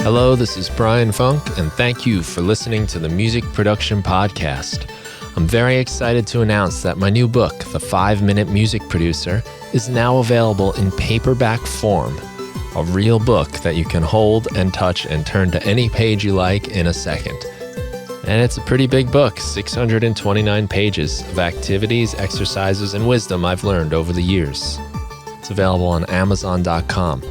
Hello, this is Brian Funk, and thank you for listening to the Music Production Podcast. I'm very excited to announce that my new book, The 5-Minute Music Producer, is now available in paperback form, a real book that you can hold and touch and turn to any page you like in a second. And it's a pretty big book, 629 pages of activities, exercises, and wisdom I've learned over the years. It's available on Amazon.com.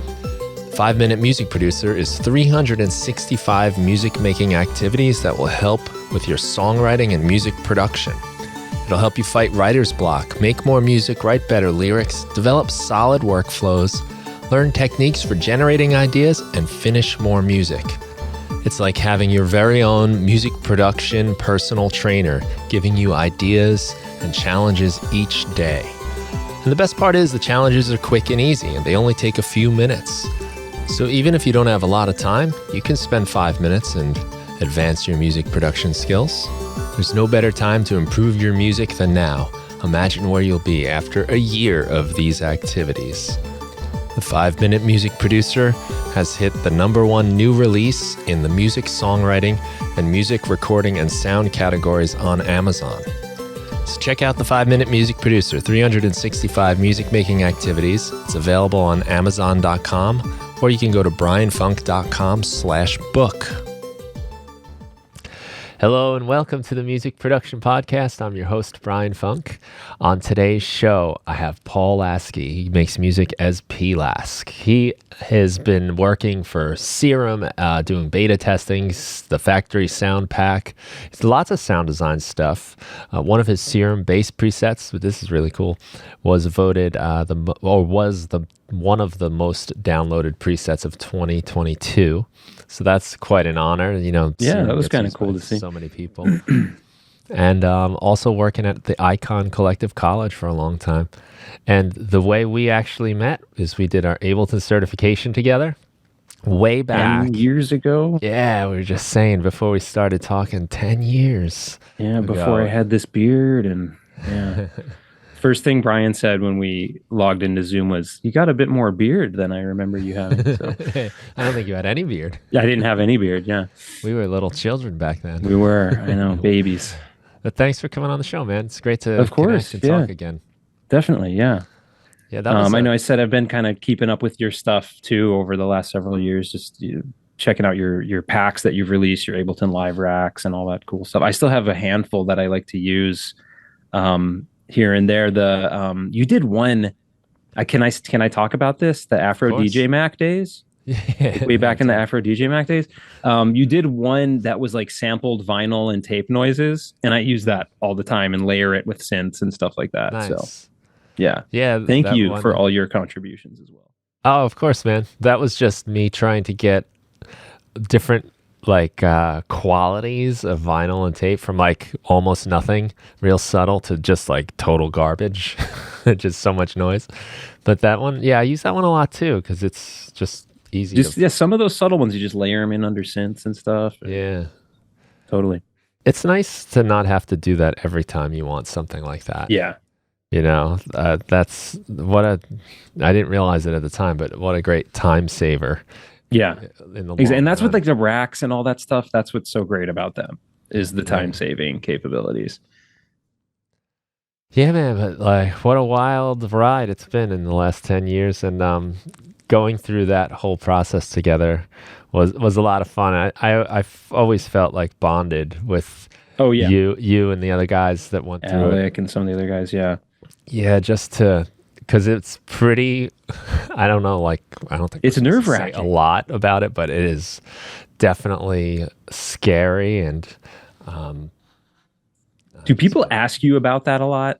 5-Minute Music Producer is 365 music-making activities that will help with your songwriting and music production. It'll help you fight writer's block, make more music, write better lyrics, develop solid workflows, learn techniques for generating ideas, and finish more music. It's like having your very own music production personal trainer giving you ideas and challenges each day. And the best part is the challenges are quick and easy, and they only take a few minutes. So even if you don't have a lot of time, you can spend 5 minutes and advance your music production skills. There's no better time to improve your music than now. Imagine where you'll be after a year of these activities. The 5-Minute Music Producer has hit the #1 new release in the music songwriting and music recording and sound categories on Amazon. So check out the 5-Minute Music Producer, 365 music-making activities. It's available on Amazon.com, or you can go to brianfunk.com/book. Hello and welcome to the Music Production Podcast. I'm your host, Brian Funk. On today's show, I have Paul Laski. He makes music as P-Lask. He has been working for Serum, doing beta testing, the factory sound pack. It's lots of sound design stuff. One of his Serum bass presets, this is really cool, was voted one of the most downloaded presets of 2022. So that's quite an honor, Yeah, that was kind of cool to see. So many people. And also working at the Icon Collective College for a long time. And the way we actually met is we did our Ableton certification together way back. 10 years ago? Yeah, we were just saying before we started talking, 10 years Yeah, ago. before I had this beard. And yeah. First thing Brian said when we logged into Zoom was, "You got a bit more beard than I remember you having." So. I don't think you had any beard. Yeah, I didn't have any beard, yeah. We were little children back then. We were, I know, babies. But thanks for coming on the show, man. It's great to of course, connect and talk again. Definitely, yeah. Yeah, that was I know I said I've been kind of keeping up with your stuff too over the last several years, just checking out your packs that you've released, your Ableton Live racks and all that cool stuff. I still have a handful that I like to use here and there. You did one. Can I talk about this? The Afro DJ Mac days. Yeah, way back in the Afro DJ Mac days. You did one that was like sampled vinyl and tape noises, and I use that all the time and layer it with synths and stuff like that. Nice. So yeah. Thank you for all your contributions as well. Oh, of course, man. That was just me trying to get different qualities of vinyl and tape from like almost nothing, real subtle, to just like total garbage. Just so much noise. But that one, I use that one a lot too, because it's just easy. Some of those subtle ones, you just layer them in under synths and stuff. Yeah. Totally. It's nice to not have to do that every time you want something like that. Yeah. That's I didn't realize it at the time, but what a great time saver. Yeah. And that's what like the racks and all that stuff, that's what's so great about them, is the time saving capabilities. Yeah, man, but like what a wild ride it's been in the last 10 years. And going through that whole process together was a lot of fun. I've always felt like bonded with you and the other guys that went through it. Alec and some of the other guys, yeah. Yeah, because it's pretty, I don't know, like, I don't think it's nerve-wracking. A lot about it, but it is definitely scary. And do people ask you about that a lot?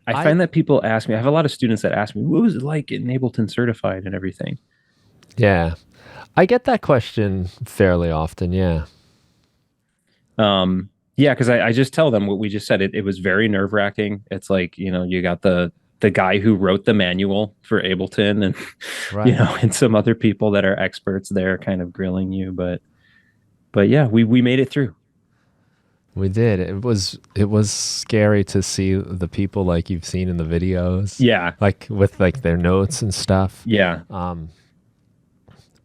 I find that people ask me, I have a lot of students that ask me, what was it like getting Ableton certified and everything? Yeah, I get that question fairly often, yeah. Yeah, because I just tell them what we just said. It was very nerve-wracking. It's like, you got the guy who wrote the manual for Ableton and, right. And some other people that are experts there kind of grilling you. But yeah, we made it through. We did. It was scary to see the people like you've seen in the videos. Yeah. Like with like their notes and stuff. Yeah.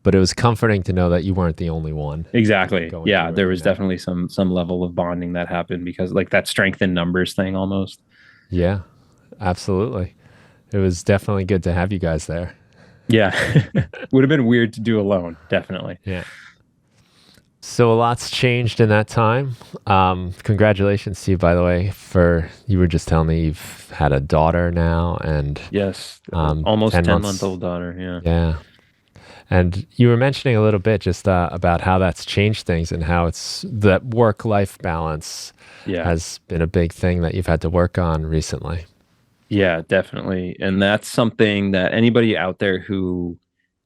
but it was comforting to know that you weren't the only one Exactly. going Yeah, through it, there was definitely some level of bonding that happened because like that strength in numbers thing almost. Yeah, absolutely. It was definitely good to have you guys there. Yeah. Would have been weird to do alone, definitely. Yeah. So a lot's changed in that time. Congratulations to you, by the way, for you were just telling me you've had a daughter now and Yes. Almost 10 10-month months. old daughter. Yeah. Yeah. And you were mentioning a little bit just about how that's changed things and how it's that work-life balance Yeah. has been a big thing that you've had to work on recently. Yeah, definitely. And that's something that anybody out there who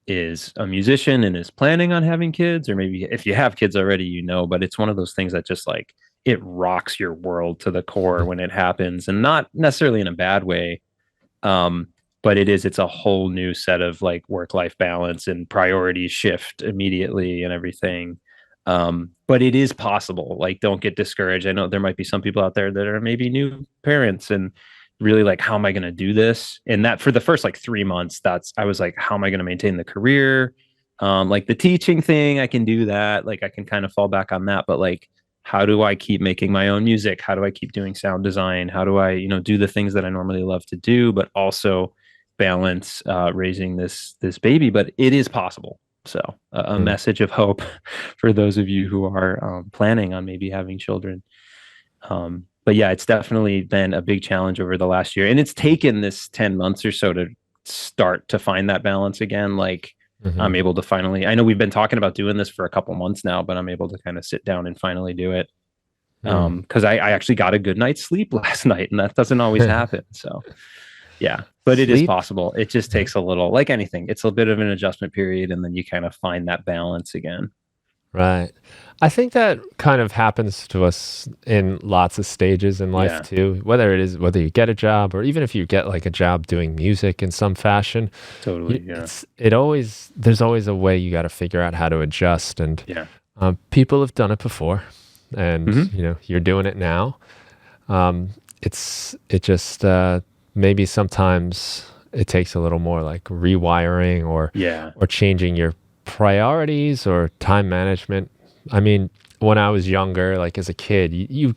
is a musician and is planning on having kids, or maybe if you have kids already, but it's one of those things that just like it rocks your world to the core when it happens, and not necessarily in a bad way. Um, but it's a whole new set of like work-life balance and priorities shift immediately and everything. But it is possible. Like, don't get discouraged. I know there might be some people out there that are maybe new parents and really like, how am I going to do this? And that for the first like 3 months, I was like, how am I going to maintain the career? Like the teaching thing, I can do that. Like I can kind of fall back on that, but like, how do I keep making my own music? How do I keep doing sound design? How do I, do the things that I normally love to do, but also balance raising this baby? But it is possible. So a Mm. message of hope for those of you who are planning on maybe having children. But yeah, it's definitely been a big challenge over the last year, and it's taken this 10 months or so to start to find that balance again. Like Hmm. I'm able to finally, I know we've been talking about doing this for a couple months now, but I'm able to kind of sit down and finally do it. Mm. Because I actually got a good night's sleep last night, and that doesn't always happen. So yeah, but it is Sleep. possible. It just takes a little, like anything, it's a bit of an adjustment period, and then you kind of find that balance again. Right. I think that kind of happens to us in lots of stages in life Yeah, too, whether you get a job or even if you get like a job doing music in some fashion, totally. Yeah, there's always a way you got to figure out how to adjust. And yeah. people have done it before and, Hmm. you're doing it now. It just, maybe sometimes it takes a little more like rewiring Yeah. or changing your priorities or time management. I mean, when I was younger, like as a kid, you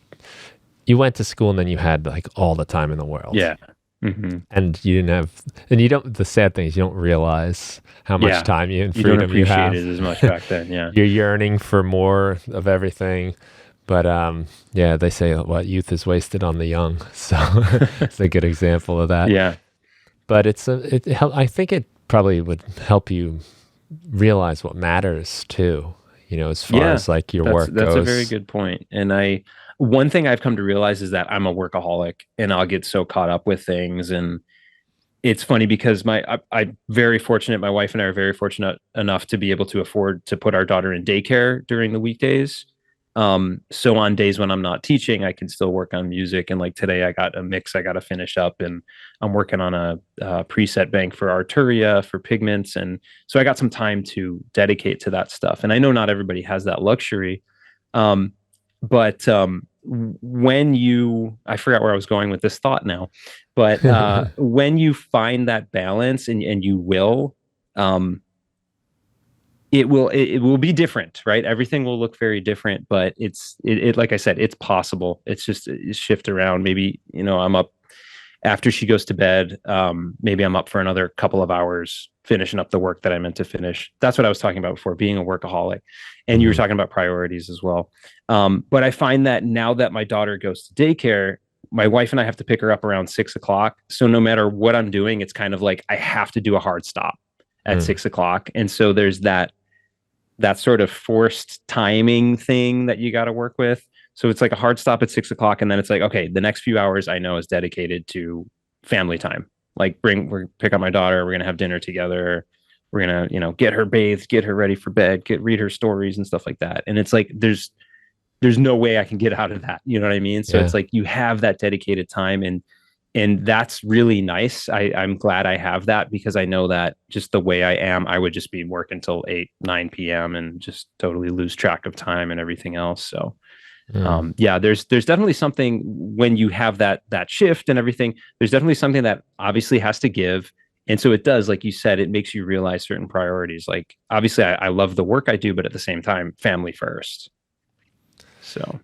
went to school and then you had like all the time in the world. Yeah. Hmm. And you didn't have, and you don't, the sad thing is you don't realize how much Yeah. time and You don't freedom you appreciate have. it as much back then. Yeah. You're yearning for more of everything. But yeah, they say what youth is wasted on the young. So it's a good example of that. Yeah. But I think it probably would help you realize what matters too, as far Yeah. as like your That's work that's a very goes. good point. And one thing I've come to realize is that I'm a workaholic, and I'll get so caught up with things. And it's funny because I'm very fortunate. My wife and I are very fortunate enough to be able to afford to put our daughter in daycare during the weekdays. So on days when I'm not teaching, I can still work on music. And like today, I got a mix I got to finish up, and I'm working on a preset bank for Arturia for pigments, and so I got some time to dedicate to that stuff. And I know not everybody has that luxury, but when I forgot where I was going with this thought now, but when you find that balance, and you will, um, it will be different, right? Everything will look very different, but it like I said, it's possible. It's just shift around. Maybe, I'm up after she goes to bed. Maybe I'm up for another couple of hours finishing up the work that I meant to finish. That's what I was talking about before, being a workaholic. And you were Mhm. talking about priorities as well. But I find that now that my daughter goes to daycare, my wife and I have to pick her up around 6 o'clock. So no matter what I'm doing, it's kind of like I have to do a hard stop at Mm. 6 o'clock. And so there's that sort of forced timing thing that you got to work with. So it's like a hard stop at 6 o'clock. And then it's like, okay, the next few hours I know is dedicated to family time. Like we're pick up my daughter. We're going to have dinner together. We're going to, get her bathed, get her ready for bed, read her stories and stuff like that. And it's like, there's no way I can get out of that. You know what I mean? So Yeah. it's like, you have that dedicated time, and that's really nice. I'm glad I have that, because I know that just the way I am, I would just be working till 8, 9 p.m. and just totally lose track of time and everything else. So Mm. yeah, there's definitely something when you have that shift and everything, there's definitely something that obviously has to give. And so it does, like you said, it makes you realize certain priorities. Like obviously I love the work I do, but at the same time, family first. So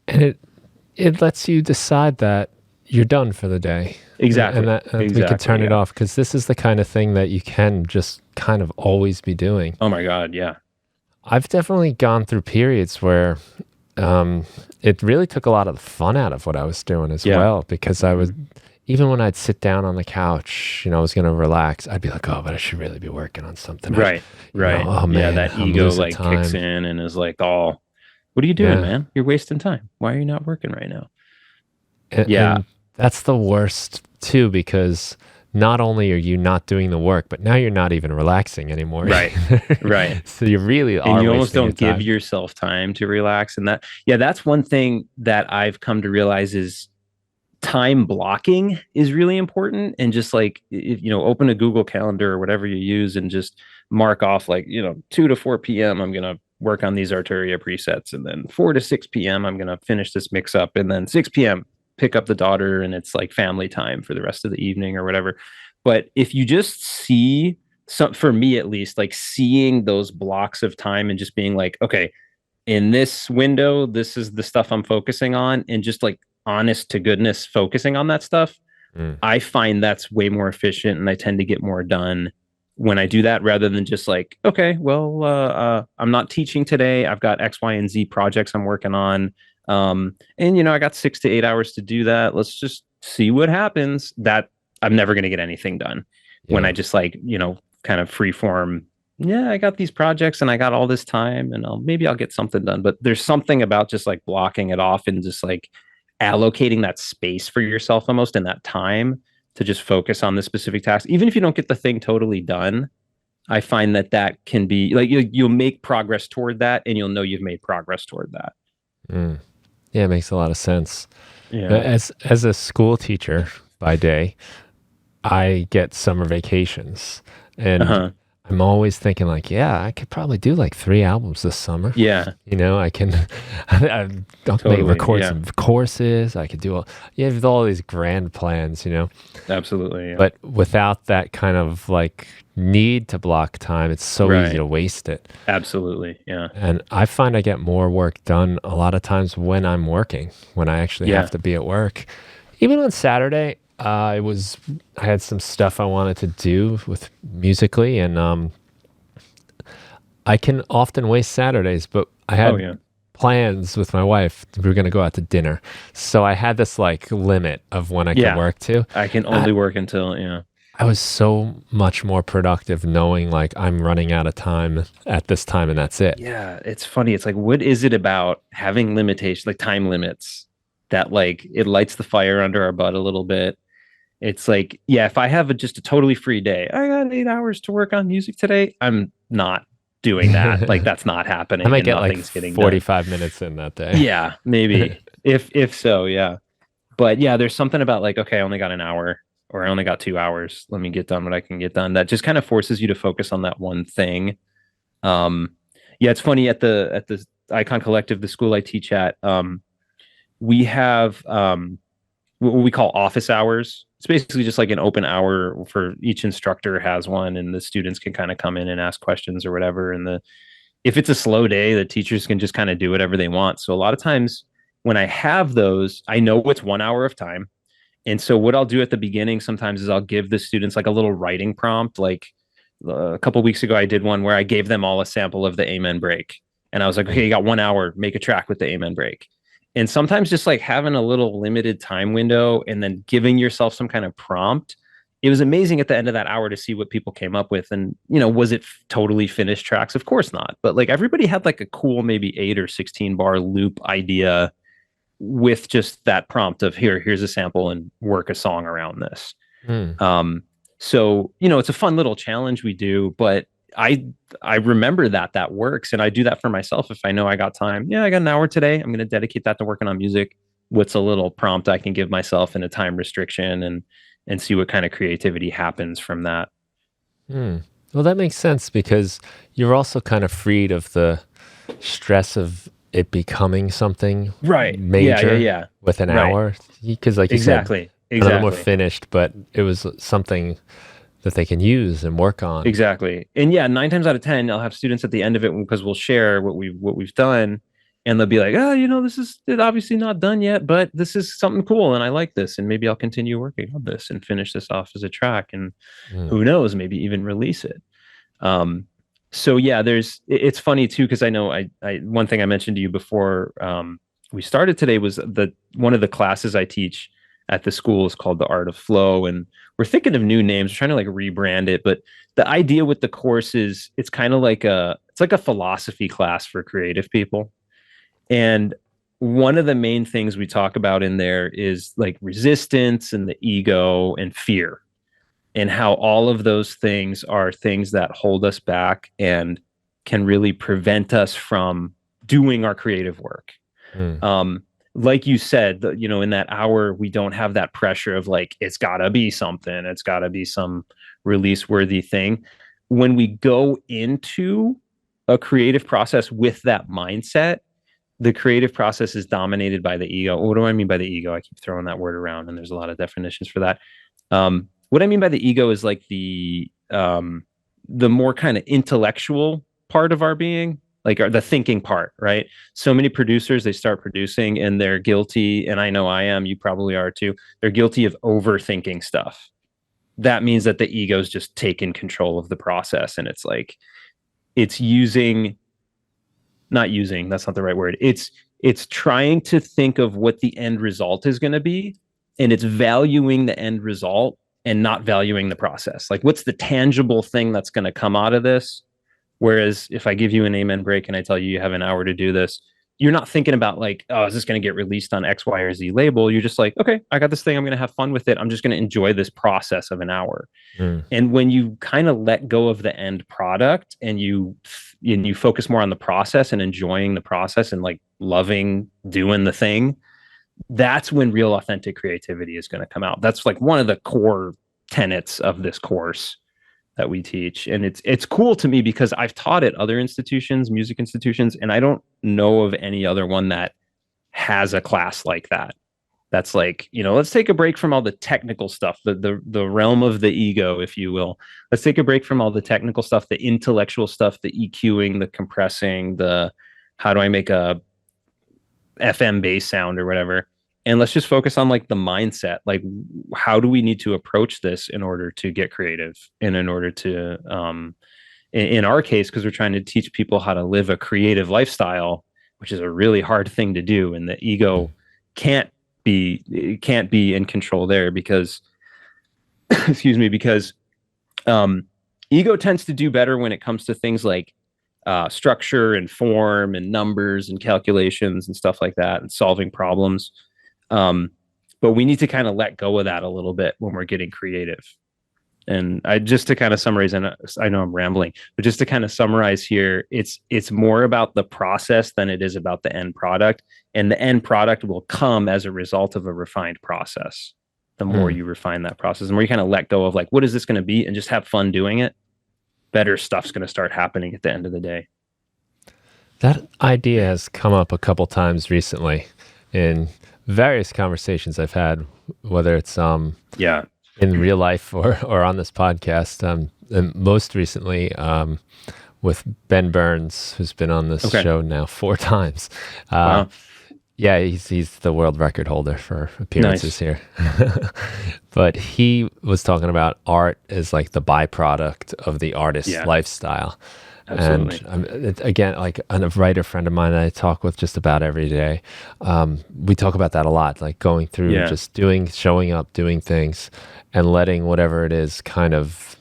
And it lets you decide that you're done for the day. exactly. And that we could turn it Yeah. off, because this is the kind of thing that you can just kind of always be doing. Oh my God. Yeah. I've definitely gone through periods where it really took a lot of the fun out of what I was doing as Yeah. well, because I was, even when I'd sit down on the couch, I was going to relax, I'd be like, oh, but I should really be working on something. Right. Right. Oh man, That I'm ego losing like time. kicks in and is like, oh, what are you doing, man? You're wasting time. Why are you not working right now? And that's the worst too, because not only are you not doing the work, but now you're not even relaxing anymore. Right. Right. So you really are. And you almost don't give yourself time to relax. And that's one thing that I've come to realize is time blocking is really important. And just like, if, open a Google Calendar or whatever you use and just mark off like, 2 to 4 p.m. I'm going to work on these Arturia presets. And then 4 to 6 p.m. I'm going to finish this mix up. And then 6 p.m. pick up the daughter, and it's like family time for the rest of the evening or whatever. But if you just see for me at least, like seeing those blocks of time and just being like, okay, in this window, this is the stuff I'm focusing on, and just like honest to goodness focusing on that stuff, I find that's way more efficient, and I tend to get more done when I do that, rather than just like, okay, well, I'm not teaching today. I've got X, Y, and Z projects I'm working on. And I got 6 to 8 hours to do that. Let's just see what happens. That I'm never going to get anything done when I just like, kind of free form. Yeah, I got these projects and I got all this time, and maybe I'll get something done. But there's something about just like blocking it off and just like allocating that space for yourself almost, in that time to just focus on this specific task. Even if you don't get the thing totally done, I find that can be like, you'll make progress toward that, and you'll know you've made progress toward that. Yeah, it makes a lot of sense. Yeah. As a school teacher by day, I get summer vacations, and I'm always thinking like, yeah, I could probably do like 3 albums this summer. Yeah. I can record some courses. I could do with all these grand plans, Absolutely. Yeah. But without that kind of like need to block time, it's so easy to waste it. Absolutely. Yeah. And I find I get more work done a lot of times when I'm working, when I actually have to be at work. Even on Saturday, I had some stuff I wanted to do with musically, and I can often waste Saturdays, but I had plans with my wife. We were going to go out to dinner. So I had this like limit of when I could work to. I can only work until, I was so much more productive knowing like I'm running out of time at this time, and that's it. Yeah, it's funny. It's like, what is it about having limitations, like time limits, that like it lights the fire under our butt a little bit? It's like, if I have just a totally free day, I got 8 hours to work on music today, I'm not doing that. Like that's not happening. I might get like 45 minutes in that day. Yeah, maybe. if so, yeah. But yeah, there's something about like, okay, I only got an hour, or I only got 2 hours. Let me get done what I can get done. That just kind of forces you to focus on that one thing. It's funny, at the Icon Collective, the school I teach at, we have what we call office hours. It's basically just like an open hour for each instructor has one, and the students can kind of come in and ask questions or whatever. And if it's a slow day, the teachers can just kind of do whatever they want. So a lot of times when I have those, I know it's 1 hour of time. And so what I'll do at the beginning sometimes is I'll give the students like a little writing prompt. Like a couple of weeks ago, I did one where I gave them all a sample of the Amen break. And I was like, okay, you got 1 hour, make a track with the Amen break. And sometimes just like having a little limited time window and then giving yourself some kind of prompt, it was amazing at the end of that hour to see what people came up with. And, was it totally finished tracks? Of course not. But like everybody had like a cool, maybe 8 or 16 bar loop idea with just that prompt of here's a sample and work a song around this. So, it's a fun little challenge we do, but I remember that works, and I do that for myself. If I know I got time, I got an hour today, I'm going to dedicate that to working on music. What's a little prompt I can give myself in a time restriction, and see what kind of creativity happens from that. Well, that makes sense, because you're also kind of freed of the stress of it becoming something major with an hour, because like you said, a little more finished, but it was something that they can use and work on. Exactly. And yeah, 9 times out of 10, I'll have students at the end of it because we'll share what we've done, and they'll be like, "Oh, this is obviously not done yet, but this is something cool, and I like this, and maybe I'll continue working on this and finish this off as a track, and Mm. who knows, maybe even release it." Um, so yeah, it's funny too, because I know I one thing I mentioned to you before we started today was one of the classes I teach at the school is called the Art of Flow, and we're thinking of new names. We're trying to like rebrand it, but the idea with the course is it's kind of like a philosophy class for creative people. And one of the main things we talk about in there is like resistance and the ego and fear, and how all of those things are things that hold us back and can really prevent us from doing our creative work. Mm. Like you said, in that hour, we don't have that pressure of like, it's gotta be something, it's gotta be some release worthy thing. When we go into a creative process with that mindset, the creative process is dominated by the ego. What do I mean by the ego? I keep throwing that word around, and there's a lot of definitions for that. What I mean by the ego is like the more kind of intellectual part of our being, like the thinking part, right? So many producers, they start producing and they're guilty, and I know I am, you probably are too. They're guilty of overthinking stuff. That means that the ego's just taken control of the process, and it's like it's not using, that's not the right word. It's trying to think of what the end result is going to be, and it's valuing the end result and not valuing the process. Like, what's the tangible thing that's going to come out of this? Whereas if I give you an amen break and I tell you you have an hour to do this, you're not thinking about like, oh, is this going to get released on X, Y, or Z label? You're just like, okay, I got this thing. I'm going to have fun with it. I'm just going to enjoy this process of an hour. Mm. And when you kind of let go of the end product and you focus more on the process and enjoying the process and like loving doing the thing, that's when real authentic creativity is going to come out. That's like one of the core tenets of this course that we teach. And it's cool to me because I've taught at other institutions, music institutions, and I don't know of any other one that has a class like that. That's like, let's take a break from all the technical stuff, the realm of the ego, if you will. Let's take a break from all the technical stuff, the intellectual stuff, the EQing, the compressing, the how do I make a FM bass sound or whatever. And let's just focus on like the mindset. Like, how do we need to approach this in order to get creative and in order to, in our case, because we're trying to teach people how to live a creative lifestyle, which is a really hard thing to do. And the ego can't be in control there because, excuse me, because ego tends to do better when it comes to things like structure and form and numbers and calculations and stuff like that and solving problems. But we need to kind of let go of that a little bit when we're getting creative. And just to kind of summarize, and I know I'm rambling, but just to kind of summarize here, it's more about the process than it is about the end product. And the end product will come as a result of a refined process. The more you refine that process, the more you kind of let go of like, what is this going to be, and just have fun doing it, better stuff's going to start happening at the end of the day. That idea has come up a couple times recently in various conversations I've had, whether it's in real life or on this podcast. And most recently with Ben Burns, who's been on this show now 4 times. Wow. Yeah, he's the world record holder for appearances here. But he was talking about art as like the byproduct of the artist's lifestyle. Absolutely. And again, like a writer friend of mine that I talk with just about every day, we talk about that a lot, like going through just showing up, doing things, and letting whatever it is kind of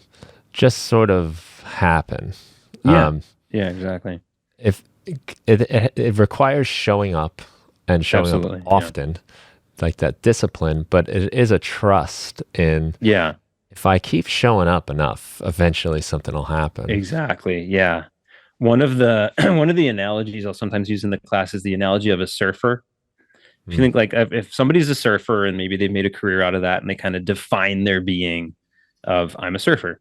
just sort of happen. Yeah, exactly. If it requires showing up and showing up often, like that discipline, but it is a trust in, if I keep showing up enough, eventually something will happen. Exactly. Yeah. One of the analogies I'll sometimes use in the class is the analogy of a surfer. If you think like if somebody's a surfer and maybe they've made a career out of that and they kind of define their being of I'm a surfer,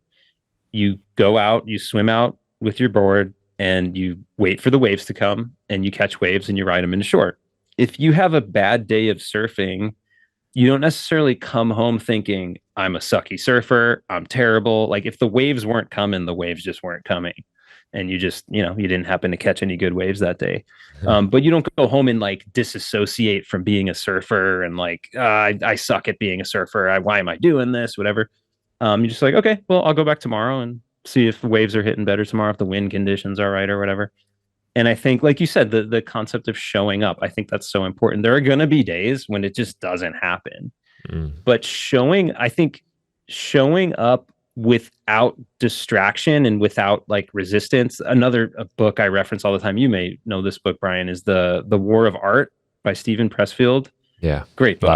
you go out, you swim out with your board and you wait for the waves to come and you catch waves and you ride them into shore. If you have a bad day of surfing, you don't necessarily come home thinking, I'm a sucky surfer, I'm terrible. Like if the waves weren't coming, the waves just weren't coming. And you just, you didn't happen to catch any good waves that day. But you don't go home and like disassociate from being a surfer and like, I suck at being a surfer. Why am I doing this? Whatever. You're just like, okay, well, I'll go back tomorrow and see if the waves are hitting better tomorrow, if the wind conditions are right or whatever. And I think, like you said, the concept of showing up, I think that's so important. There are going to be days when it just doesn't happen. But I think showing up without distraction and without like resistance. Another book I reference all the time, you may know this book, Brian, is the War of Art by Stephen Pressfield. Yeah. Great book.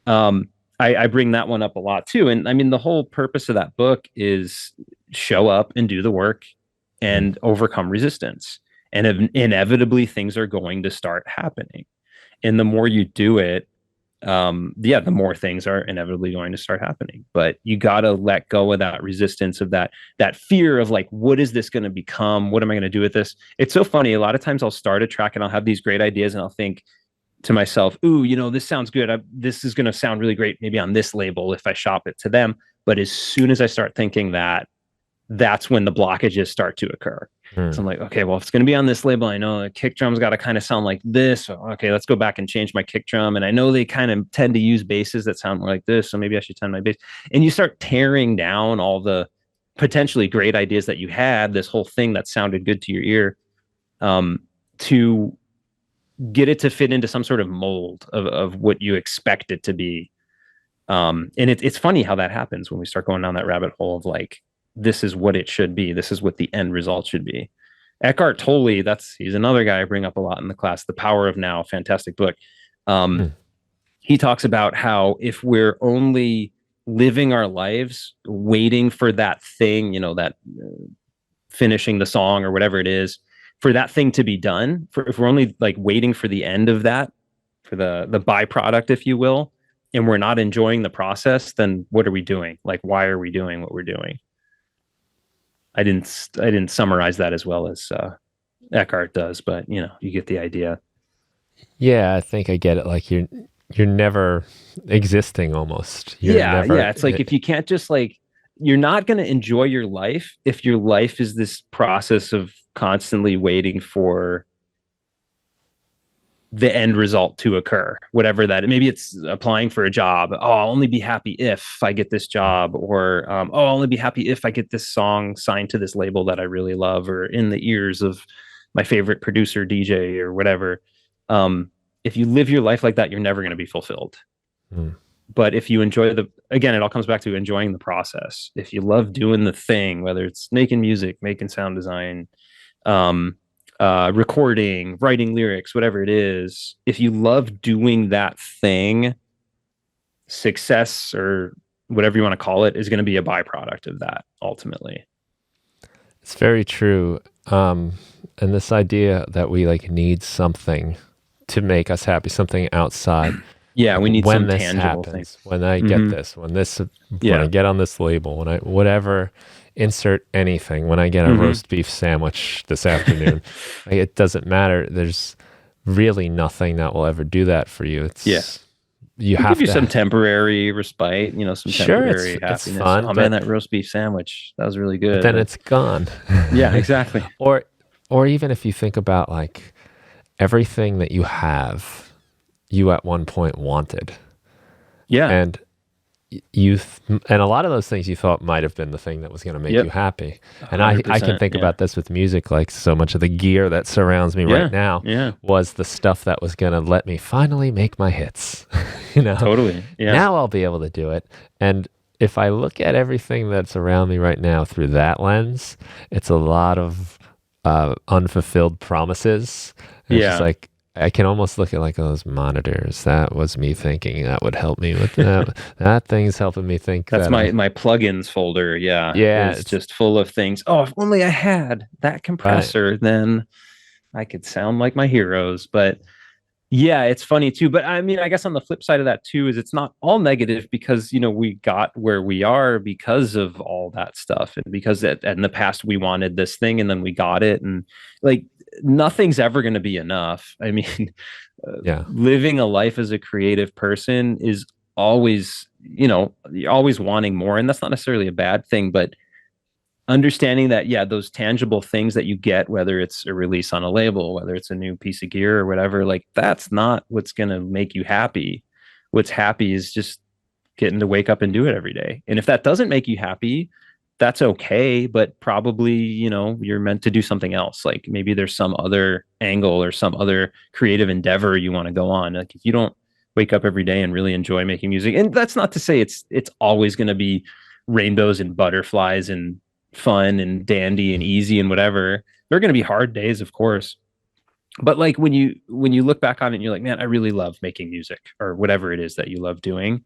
Love it. I bring that one up a lot too. And I mean, the whole purpose of that book is show up and do the work and overcome resistance. And inevitably things are going to start happening. And the more you do it, the more things are inevitably going to start happening. But you got to let go of that resistance, of that fear of like, what is this going to become? What am I going to do with this? It's so funny. A lot of times I'll start a track and I'll have these great ideas and I'll think to myself, ooh, this sounds good. This is going to sound really great maybe on this label if I shop it to them. But as soon as I start thinking that, that's when the blockages start to occur. So I'm like, okay, well, if it's going to be on this label, I know the kick drum's got to kind of sound like this. So, okay, let's go back and change my kick drum. And I know they kind of tend to use basses that sound like this. So maybe I should tone my bass. And you start tearing down all the potentially great ideas that you had, this whole thing that sounded good to your ear, to get it to fit into some sort of mold of what you expect it to be. And it's funny how that happens when we start going down that rabbit hole of like, this is what it should be. This is what the end result should be. Eckhart Tolle, he's another guy I bring up a lot in the class. The Power of Now, fantastic book. He talks about how if we're only living our lives waiting for that thing, that finishing the song or whatever it is, for that thing to be done, if we're only like waiting for the end of that, for the byproduct, if you will, and we're not enjoying the process, then what are we doing? Like, why are we doing what we're doing? I didn't summarize that as well as Eckhart does, but you get the idea. Yeah, I think I get it. Like you're never existing almost. Yeah. It's like if you can't just like, you're not going to enjoy your life if your life is this process of constantly waiting for the end result to occur, whatever that. Maybe it's applying for a job. Oh, I'll only be happy if I get this job, or I'll only be happy if I get this song signed to this label that I really love, or in the ears of my favorite producer, DJ, or whatever. If you live your life like that, you're never going to be fulfilled. But if you enjoy again, it all comes back to enjoying the process. If you love doing the thing, whether it's making music, making sound design, recording, writing lyrics, whatever it is, if you love doing that thing, success or whatever you want to call it is going to be a byproduct of that ultimately. It's very true. And this idea that we like need something to make us happy, something outside. Yeah, we need when some this tangible happens, thing. when I get this, when I get on this label, when I whatever, insert anything, when I get a roast beef sandwich this afternoon, like, it doesn't matter. There's really nothing that will ever do that for you. It's you have give you to some temporary respite, some temporary happiness. It's fun, oh man, that roast beef sandwich, that was really good. But then it's gone. Yeah, exactly. Or even if you think about like everything that you have, you at one point wanted. Yeah. And and a lot of those things you thought might have been the thing that was going to make you happy. And I can think about this with music, like so much of the gear that surrounds me right now was the stuff that was going to let me finally make my hits. Totally. Yeah. Now I'll be able to do it. And if I look at everything that's around me right now through that lens, it's a lot of unfulfilled promises. It's just like, I can almost look at like those monitors. That was me thinking that would help me with that. That thing's helping me think. That's my plugins folder. Yeah. Yeah. It's just full of things. Oh, if only I had that compressor, then I could sound like my heroes. But yeah, it's funny too. But I mean, I guess on the flip side of that too, is it's not all negative because, we got where we are because of all that stuff. And because in the past we wanted this thing and then we got it. And like, nothing's ever going to be enough. I mean, living a life as a creative person is always, you're always wanting more. And that's not necessarily a bad thing, but understanding that, yeah, those tangible things that you get, whether it's a release on a label, whether it's a new piece of gear or whatever, like that's not what's going to make you happy. What's happy is just getting to wake up and do it every day. And if that doesn't make you happy, that's okay, but probably, you're meant to do something else. Like maybe there's some other angle or some other creative endeavor you want to go on. Like if you don't wake up every day and really enjoy making music, and that's not to say it's always going to be rainbows and butterflies and fun and dandy and easy and whatever. There are going to be hard days, of course. But like when you look back on it and you're like, man, I really love making music, or whatever it is that you love doing,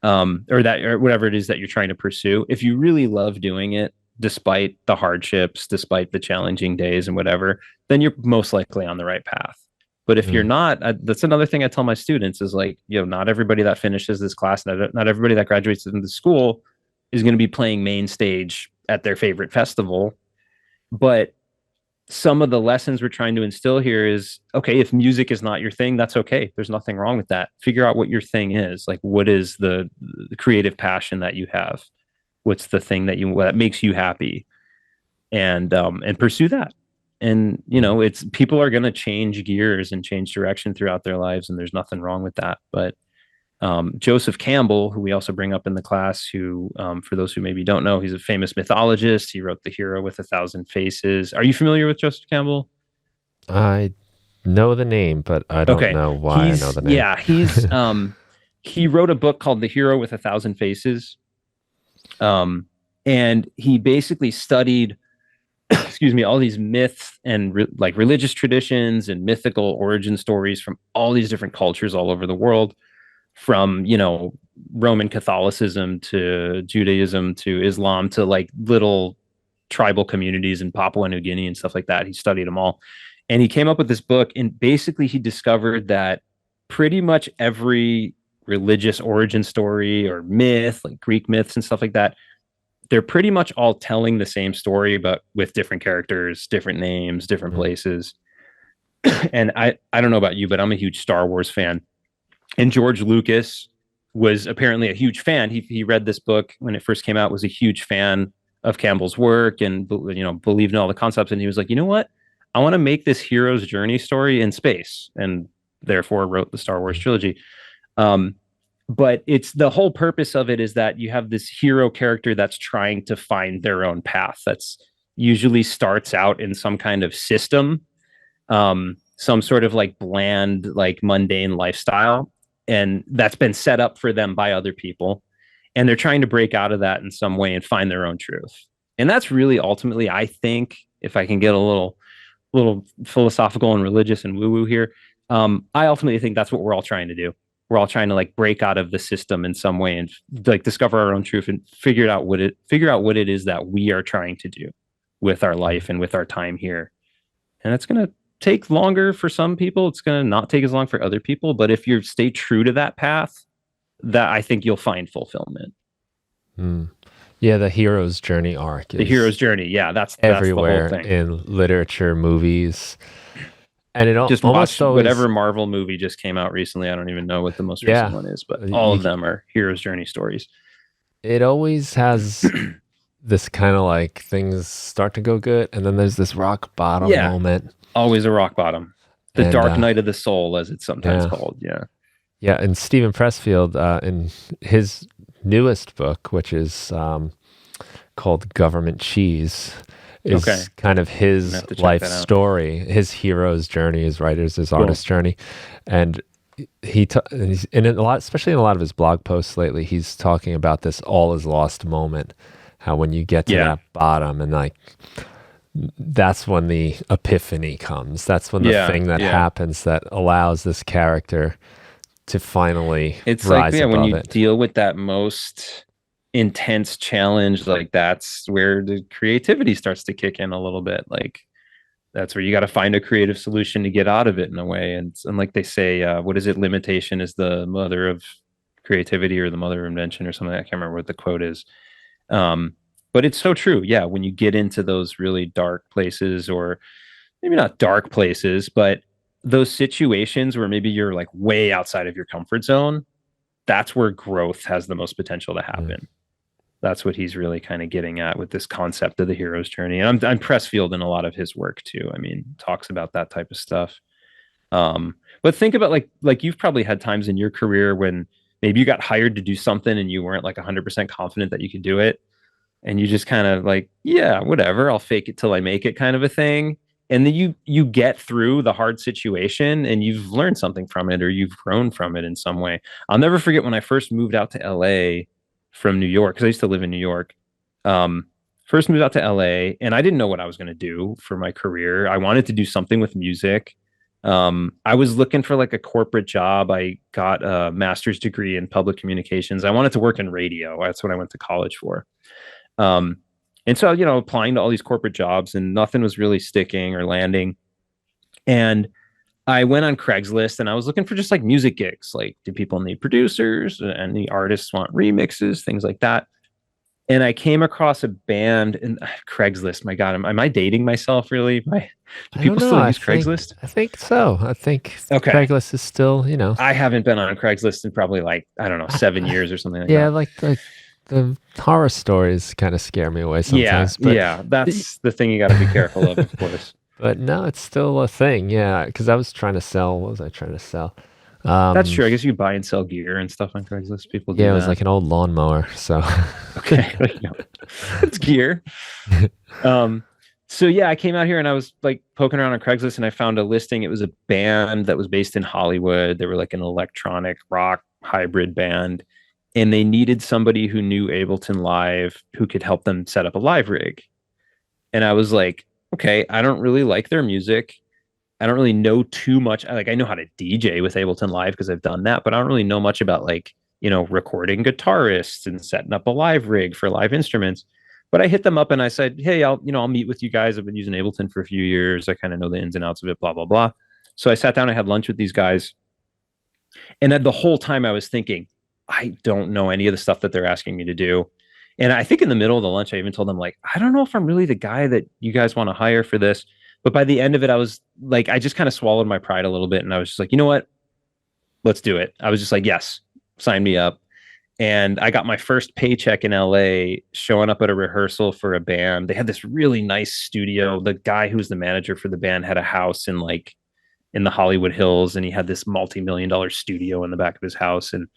or whatever it is that you're trying to pursue. If you really love doing it, despite the hardships, despite the challenging days and whatever, then you're most likely on the right path. But if you're not, that's another thing I tell my students is like, not everybody that finishes this class, not everybody that graduates into school is going to be playing main stage at their favorite festival. But some of the lessons we're trying to instill here is, okay, if music is not your thing, that's okay. There's nothing wrong with that. Figure out what your thing is. Like, what is the creative passion that you have? What's the thing that makes you happy? And pursue that. And, it's people are going to change gears and change direction throughout their lives. And there's nothing wrong with that. But Joseph Campbell, who we also bring up in the class, who, for those who maybe don't know, he's a famous mythologist. He wrote The Hero with 1,000 Faces. Are you familiar with Joseph Campbell? I know the name, but I don't know why I know the name. Yeah, he's he wrote a book called The Hero with 1,000 Faces. And he basically studied, excuse me, all these myths and like religious traditions and mythical origin stories from all these different cultures all over the world, from, Roman Catholicism to Judaism to Islam to like little tribal communities in Papua New Guinea and stuff like that. He studied them all. And he came up with this book, and basically he discovered that pretty much every religious origin story or myth, like Greek myths and stuff like that, they're pretty much all telling the same story, but with different characters, different names, different places. And I don't know about you, but I'm a huge Star Wars fan. And George Lucas was apparently a huge fan. He read this book when it first came out, was a huge fan of Campbell's work, and believed in all the concepts. And he was like, you know what? I want to make this hero's journey story in space, and therefore wrote the Star Wars trilogy. But it's the whole purpose of it is that you have this hero character that's trying to find their own path. That's usually starts out in some kind of system, some sort of like bland, like mundane lifestyle. And that's been set up for them by other people. And they're trying to break out of that in some way and find their own truth. And that's really ultimately, I think, if I can get a little philosophical and religious and woo-woo here, I ultimately think that's what we're all trying to do. We're all trying to like break out of the system in some way and like discover our own truth and figure out what it is that we are trying to do with our life and with our time here. And it's going to take longer for some people. It's going to not take as long for other people. But if you stay true to that path, that I think you'll find fulfillment. Yeah, the hero's journey arc. The hero's journey. Yeah, that's everywhere the whole thing. In literature, movies. And it just watch whatever Marvel movie just came out recently. I don't even know what the most recent one is, but all of them are hero's journey stories. It always has this kind of like things start to go good, and then there's this rock bottom moment. Always a rock bottom. The dark night of the soul, as it's sometimes called. Yeah. Yeah, and Stephen Pressfield, in his newest book, which is called Government Cheese, is kind of his life story, his hero's journey, his writer's, his artist's journey. And he's in a lot, especially in a lot of his blog posts lately, he's talking about this all is lost moment, how when you get to that bottom and like, that's when the epiphany comes. That's when the thing that happens that allows this character to finally rise above when you it. Deal with that most intense challenge, like that's where the creativity starts to kick in a little bit. Like that's where you got to find a creative solution to get out of it in a way. And like they say, what is it? Limitation is the mother of creativity, or the mother of invention, or something. I can't remember what the quote is. But it's so true. Yeah. When you get into those really dark places, or maybe not dark places, but those situations where maybe you're like way outside of your comfort zone, that's where growth has the most potential to happen. That's what he's really kind of getting at with this concept of the hero's journey. And I'm Pressfield in a lot of his work too. I mean, talks about that type of stuff. But think about like you've probably had times in your career when maybe you got hired to do something and you weren't like 100% confident that you could do it. And you just kind of like, yeah, whatever, I'll fake it till I make it kind of a thing. And then you get through the hard situation and you've learned something from it or you've grown from it in some way. I'll never forget when I first moved out to LA from New York, because I used to live in New York. First moved out to LA and I didn't know what I was going to do for my career. I wanted to do something with music. I was looking for like a corporate job. I got a master's degree in public communications. I wanted to work in radio. That's what I went to college for. And so, applying to all these corporate jobs and nothing was really sticking or landing. And I went on Craigslist and I was looking for just like music gigs. Like, do people need producers and the artists want remixes, things like that. And I came across a band in Craigslist. My God, am I dating myself really? Do people still use Craigslist? I think so. I think okay. Craigslist is still, I haven't been on Craigslist in probably like, I don't know, 7 years or something like that. Yeah, like the horror stories kind of scare me away sometimes. Yeah, that's the thing you got to be careful of course. But no, it's still a thing. Yeah, because I was trying to sell. What was I trying to sell? That's true. I guess you buy and sell gear and stuff on Craigslist. People do it was like an old lawnmower. So okay, it's gear. So yeah, I came out here and I was like poking around on Craigslist and I found a listing. It was a band that was based in Hollywood. They were like an electronic rock hybrid band. And they needed somebody who knew Ableton Live who could help them set up a live rig. And I was like, okay, I don't really like their music. I don't really know too much. Like, I know how to DJ with Ableton Live because I've done that, but I don't really know much about like, recording guitarists and setting up a live rig for live instruments. But I hit them up and I said, hey, I'll meet with you guys. I've been using Ableton for a few years. I kind of know the ins and outs of it, blah, blah, blah. So I sat down, I had lunch with these guys. And the whole time I was thinking, I don't know any of the stuff that they're asking me to do. And I think in the middle of the lunch, I even told them like, I don't know if I'm really the guy that you guys want to hire for this. But by the end of it, I was like, I just kind of swallowed my pride a little bit. And I was just like, you know what? Let's do it. I was just like, yes, sign me up. And I got my first paycheck in LA showing up at a rehearsal for a band. They had this really nice studio. The guy who's the manager for the band had a house in the Hollywood Hills. And he had this multi-million-dollar studio in the back of his house. And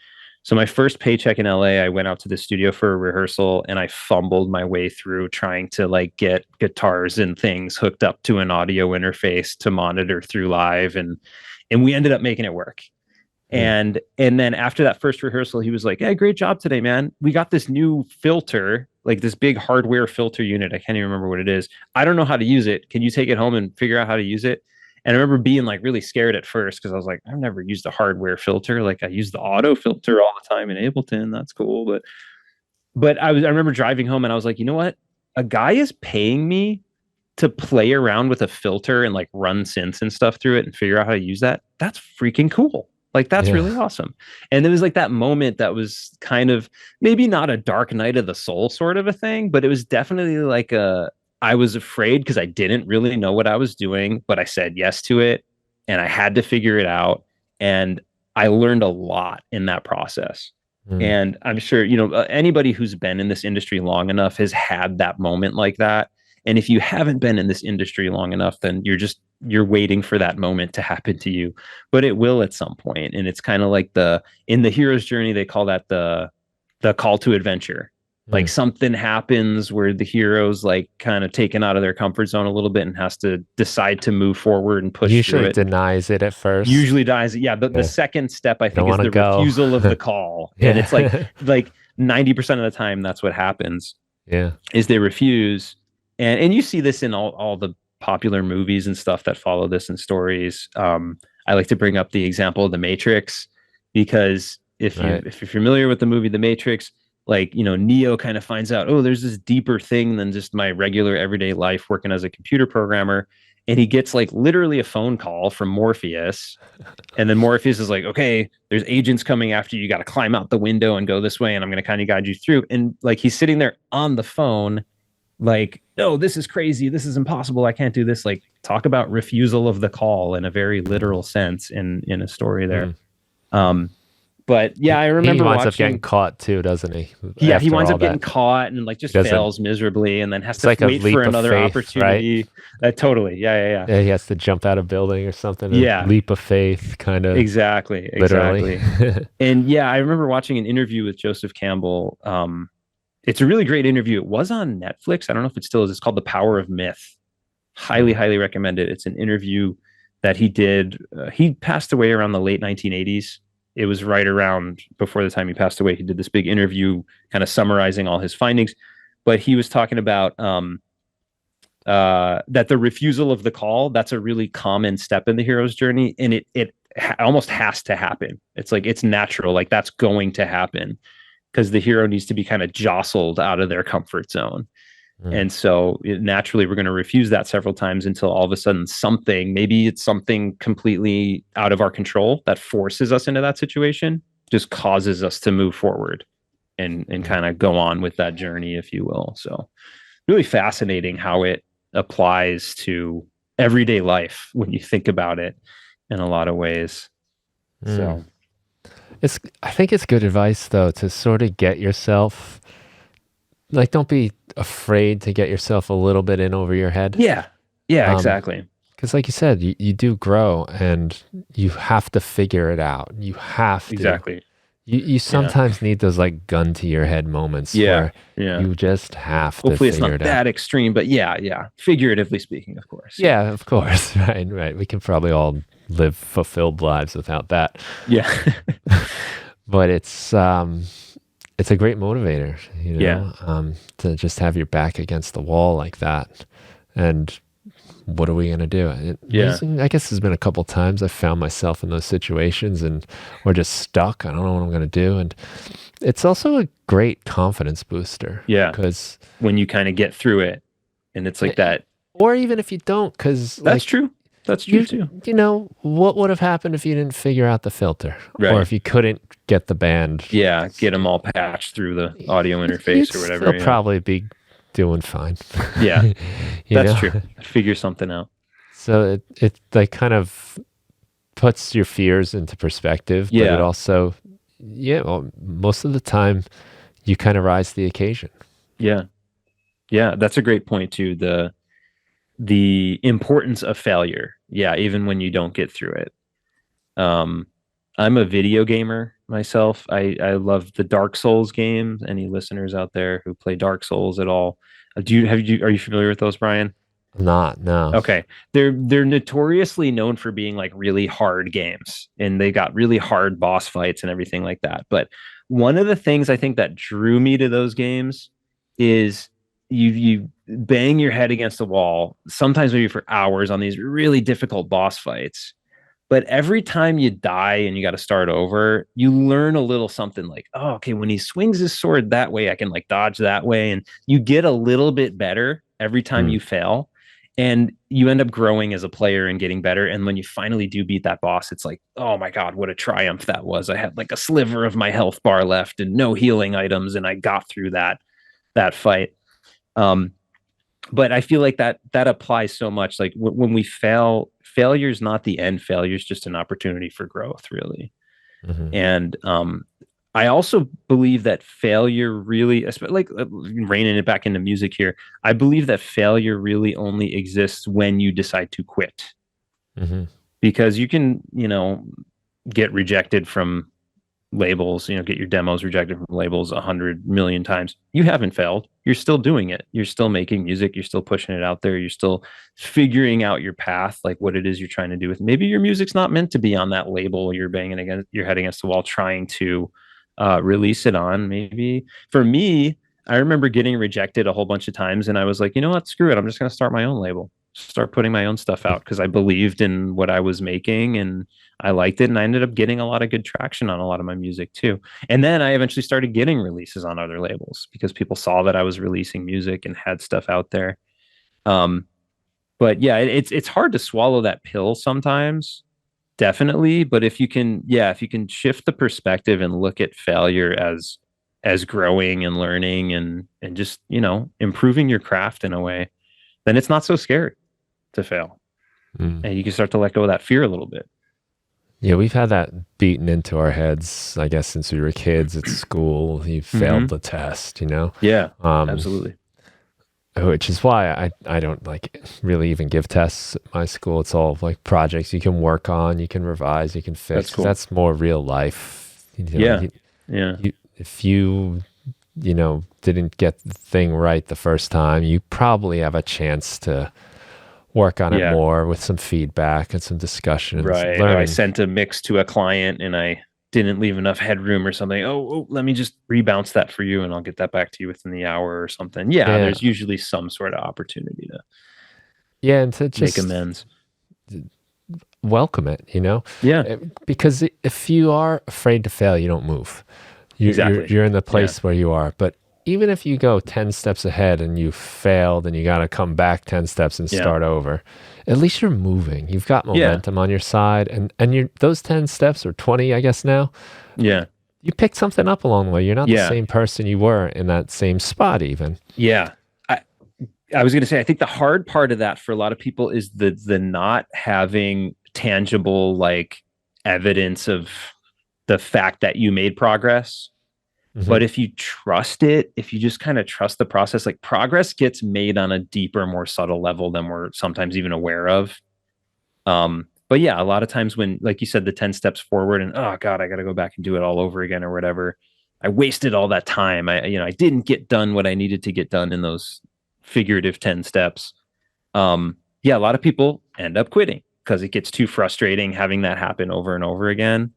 so my first paycheck in LA, I went out to the studio for a rehearsal and I fumbled my way through trying to like get guitars and things hooked up to an audio interface to monitor through live. And we ended up making it work. And then after that first rehearsal, he was like, hey, great job today, man. We got this new filter, like this big hardware filter unit. I can't even remember what it is. I don't know how to use it. Can you take it home and figure out how to use it? And I remember being like really scared at first because I was like, I've never used a hardware filter. Like I use the auto filter all the time in Ableton. That's cool. But I remember driving home and I was like, you know what? A guy is paying me to play around with a filter and like run synths and stuff through it and figure out how to use that. That's freaking cool. Like that's really awesome. And it was like that moment that was kind of maybe not a dark night of the soul sort of a thing, but it was definitely like I was afraid because I didn't really know what I was doing, but I said yes to it and I had to figure it out. And I learned a lot in that process. And I'm sure, anybody who's been in this industry long enough has had that moment like that. And if you haven't been in this industry long enough, then you're waiting for that moment to happen to you, but it will at some point. And it's kind of like in the hero's journey, they call that the call to adventure. Like something happens where the hero's like kind of taken out of their comfort zone a little bit and has to decide to move forward and push usually through it. Denies it at first. Usually denies it. Yeah. The second step, I think, is the refusal of the call. And it's like 90% of the time, that's what happens. Yeah. Is they refuse. And you see this in all the popular movies and stuff that follow this in stories. I like to bring up the example of The Matrix because if you're familiar with the movie The Matrix, like, Neo kind of finds out, oh, there's this deeper thing than just my regular everyday life working as a computer programmer. And he gets like literally a phone call from Morpheus. And then Morpheus is like, okay, there's agents coming after you. You got to climb out the window and go this way. And I'm going to kind of guide you through. And like, he's sitting there on the phone, like, no, this is crazy. This is impossible. I can't do this. Like, talk about refusal of the call in a very literal sense in a story there. But yeah, I He remember winds up getting watching. caught too, doesn't he? Yeah, he After winds all up getting that, caught and like he just doesn't. fails miserably, and then has It's to like a wait for leap of another faith, right? opportunity. Totally, yeah, yeah, yeah, Yeah, he has to jump out of building or something. A yeah. leap of faith, kind of Exactly, literally. exactly. And yeah, I remember watching an interview with Joseph Campbell. It's a really great interview. It was on Netflix. I don't know if it still is. It's called The Power of Myth. Highly, Mm. highly recommend it. It's an interview that he did. He passed away around the late 1980s. It was right around before the time he passed away. He did this big interview, kind of summarizing all his findings. But he was talking about that the refusal of the call, that's a really common step in the hero's journey, and it almost has to happen. It's like it's natural, like that's going to happen because the hero needs to be kind of jostled out of their comfort zone. Mm. And so naturally, we're going to refuse that several times until all of a sudden something, maybe it's something completely out of our control that forces us into that situation, just causes us to move forward and Mm. kind of go on with that journey, if you will. So really fascinating how it applies to everyday life when you think about it in a lot of ways. Mm. So I think it's good advice though to sort of get yourself, like, don't be afraid to get yourself a little bit in over your head. yeah, yeah, Um, exactly. because like you said, you do grow and you have to figure it out. You have to. Exactly. You Yeah. sometimes need those like gun to your head moments Yeah. where Yeah. you just have to Hopefully it's figure not it out. that extreme, but yeah, yeah. Figuratively speaking, of course. Yeah. Yeah, of course. Right, right. We can probably all live fulfilled lives without that. Yeah. But it's a great motivator, Yeah. to just have your back against the wall like that. And what are we going to do? Yeah. I guess there's been a couple times I found myself in those situations and we're just stuck. I don't know what I'm going to do. And it's also a great confidence booster Yeah. because, When you kind of get through it and it's like that. or even if you don't, because That's like, true. That's true too. what would have happened if you didn't figure out the filter or Right. if you couldn't get the band? Yeah. Get them all patched through the audio You'd interface or whatever. still Yeah. probably be doing fine. Yeah. You That's know? true. Figure something out. So it like kind of puts your fears into perspective, but it Yeah. also, well, most of the time you kind of rise to the occasion. Yeah. Yeah. That's a great point too. The importance of failure. Yeah. Even when you don't get through it. I'm a video gamer myself. I love the Dark Souls games. Any listeners out there who play Dark Souls at all? Are you familiar with those, Brian? Not, no. Okay. They're notoriously known for being like really hard games and they got really hard boss fights and everything like that. But one of the things I think that drew me to those games is you bang your head against the wall, sometimes maybe for hours on these really difficult boss fights. But every time you die and you got to start over, you learn a little something like, oh, okay, when he swings his sword that way, I can like dodge that way. And you get a little bit better every time Hmm. you fail. And you end up growing as a player and getting better. And when you finally do beat that boss, it's like, oh my God, what a triumph that was. I had like a sliver of my health bar left and no healing items. And I got through that fight. Um, but I feel like that applies so much. Like when we fail, failure is not the end. Failure is just an opportunity for growth, really. Hmm. And I also believe that failure really, like reining it back into music here, I believe that failure really only exists when you decide to quit, Hmm. because you can, get rejected from labels, get your demos rejected from labels 100 million times. You haven't failed. You're still doing it. You're still making music. You're still pushing it out there. You're still figuring out your path, like what it is you're trying to do with. Maybe your music's not meant to be on that label. You're banging against your head against the wall, trying to release it on. Maybe for me, I remember getting rejected a whole bunch of times, and I was like, you know what? Screw it. I'm just going to start my own label, start putting my own stuff out because I believed in what I was making and I liked it. And I ended up getting a lot of good traction on a lot of my music too. And then I eventually started getting releases on other labels because people saw that I was releasing music and had stuff out there. Um, but yeah, it's hard to swallow that pill sometimes, definitely. But if you can, yeah, if you can shift the perspective and look at failure as growing and learning and just, improving your craft in a way, then it's not so scary to fail. Mm. And you can start to let go of that fear a little bit. Yeah, we've had that beaten into our heads, I guess, since we were kids at school. You failed the test, you know? Yeah, Um, absolutely. which is why I don't like really even give tests at my school. It's all like projects you can work on, you can revise, you can fix. That's 'Cause cool. that's more real life. You know, Yeah. Yeah. if you know, didn't get the thing right the first time, you probably have a chance to work on it Yeah. more with some feedback and some discussion and Right. Oh, I learning. sent a mix to a client and I didn't leave enough headroom or something. Let me just rebounce that for you and I'll get that back to you within the hour or something. Yeah, Yeah. there's usually some sort of opportunity to Yeah, and to make just amends. welcome it, you know? Yeah, Because if you are afraid to fail, you don't move. exactly. You're in the Yeah. place where you are. But even if you go 10 steps ahead and you failed and you got to come back 10 steps and Yeah. start over, at least you're moving. You've got Yeah. momentum on your side. And you're, those 10 steps or 20, I guess now, Yeah. you picked something up along the way. You're not the Yeah. same person you were in that same spot even. Yeah. I was going to say, I think the hard part of that for a lot of people is the not having tangible like evidence of the fact that you made progress. Mhm. But if you trust it, if you just kind of trust the process, like progress gets made on a deeper, more subtle level than we're sometimes even aware of. But yeah, a lot of times when, like you said, the 10 steps forward and, oh God, I got to go back and do it all over again or whatever. I wasted all that time. I didn't get done what I needed to get done in those figurative 10 steps. Yeah, a lot of people end up quitting because it gets too frustrating having that happen over and over again.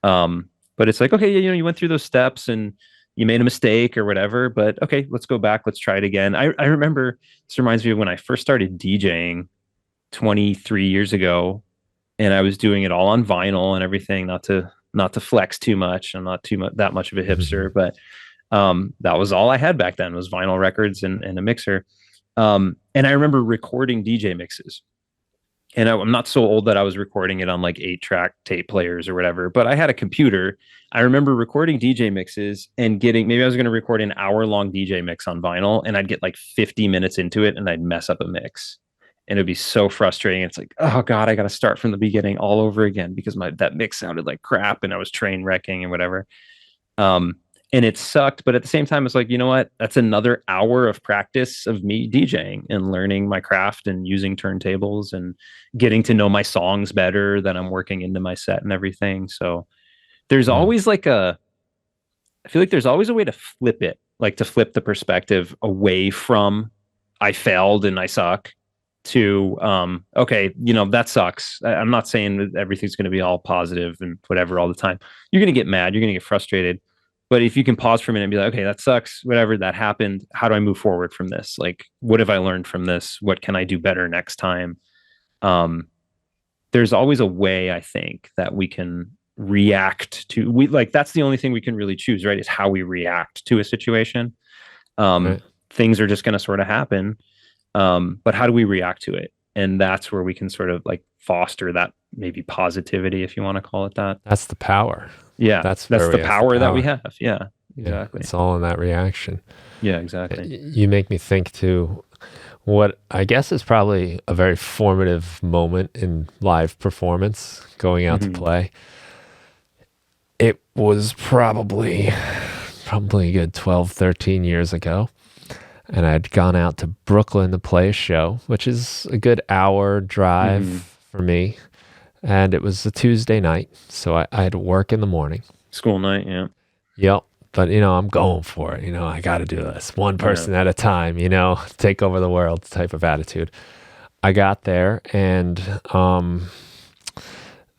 But it's like, okay, you went through those steps and you made a mistake or whatever, but okay, let's go back. Let's try it again. I remember this reminds me of when I first started DJing 23 years ago and I was doing it all on vinyl and everything, not to flex too much. I'm not too much that much of a hipster, but that was all I had back then was vinyl records and a mixer. And I remember recording DJ mixes. And I'm not so old that I was recording it on like 8-track tape players or whatever, but I had a computer. I remember recording DJ mixes and maybe I was going to record an hour-long DJ mix on vinyl, and I'd get like 50 minutes into it and I'd mess up a mix. And it'd be so frustrating. It's like, oh God, I got to start from the beginning all over again because that mix sounded like crap and I was train wrecking and whatever. And it sucked, but at the same time, it's like, you know what? That's another hour of practice of me DJing and learning my craft and using turntables and getting to know my songs better that I'm working into my set and everything. So there's always I feel like there's always a way to flip it, like to flip the perspective away from I failed and I suck to, okay, that sucks. I'm not saying that everything's going to be all positive and whatever all the time. You're going to get mad. You're going to get frustrated. But if you can pause for a minute and be like, okay, that sucks, whatever, that happened. How do I move forward from this? Like, what have I learned from this? What can I do better next time? There's always a way, I think, that we can react to. That's the only thing we can really choose, right? Is how we react to a situation. Right. Things are just going to sort of happen. But how do we react to it? And that's where we can sort of like foster that maybe positivity, if you want to call it that. That's the power. Yeah, That's the power that we have. Yeah, exactly. Yeah, it's all in that reaction. Yeah, exactly. You make me think too, what I guess is probably a very formative moment in live performance, going out to play. It was probably a good 12, 13 years ago. And I'd gone out to Brooklyn to play a show, which is a good hour drive for me. And it was a Tuesday night, so I had to work in the morning. School night, yeah. Yep. But, I'm going for it. I got to do this. One person at a time, take over the world type of attitude. I got there and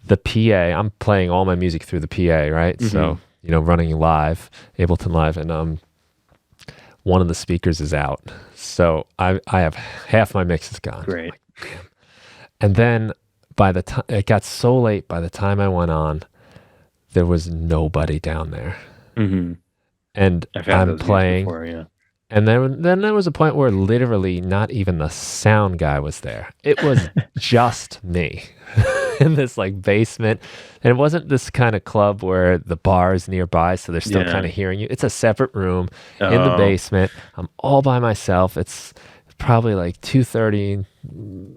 the PA, I'm playing all my music through the PA, right? So, running live, Ableton Live, and one of the speakers is out. So I have half my mix is gone. Great. And then by the time it got so late, by the time I went on, there was nobody down there. And I'm playing. Before, yeah. And then there was a point where literally not even the sound guy was there. It was just me in this like basement. And it wasn't this kind of club where the bar is nearby, so they're still kind of hearing you. It's a separate room in the basement. I'm all by myself. It's probably like 2:30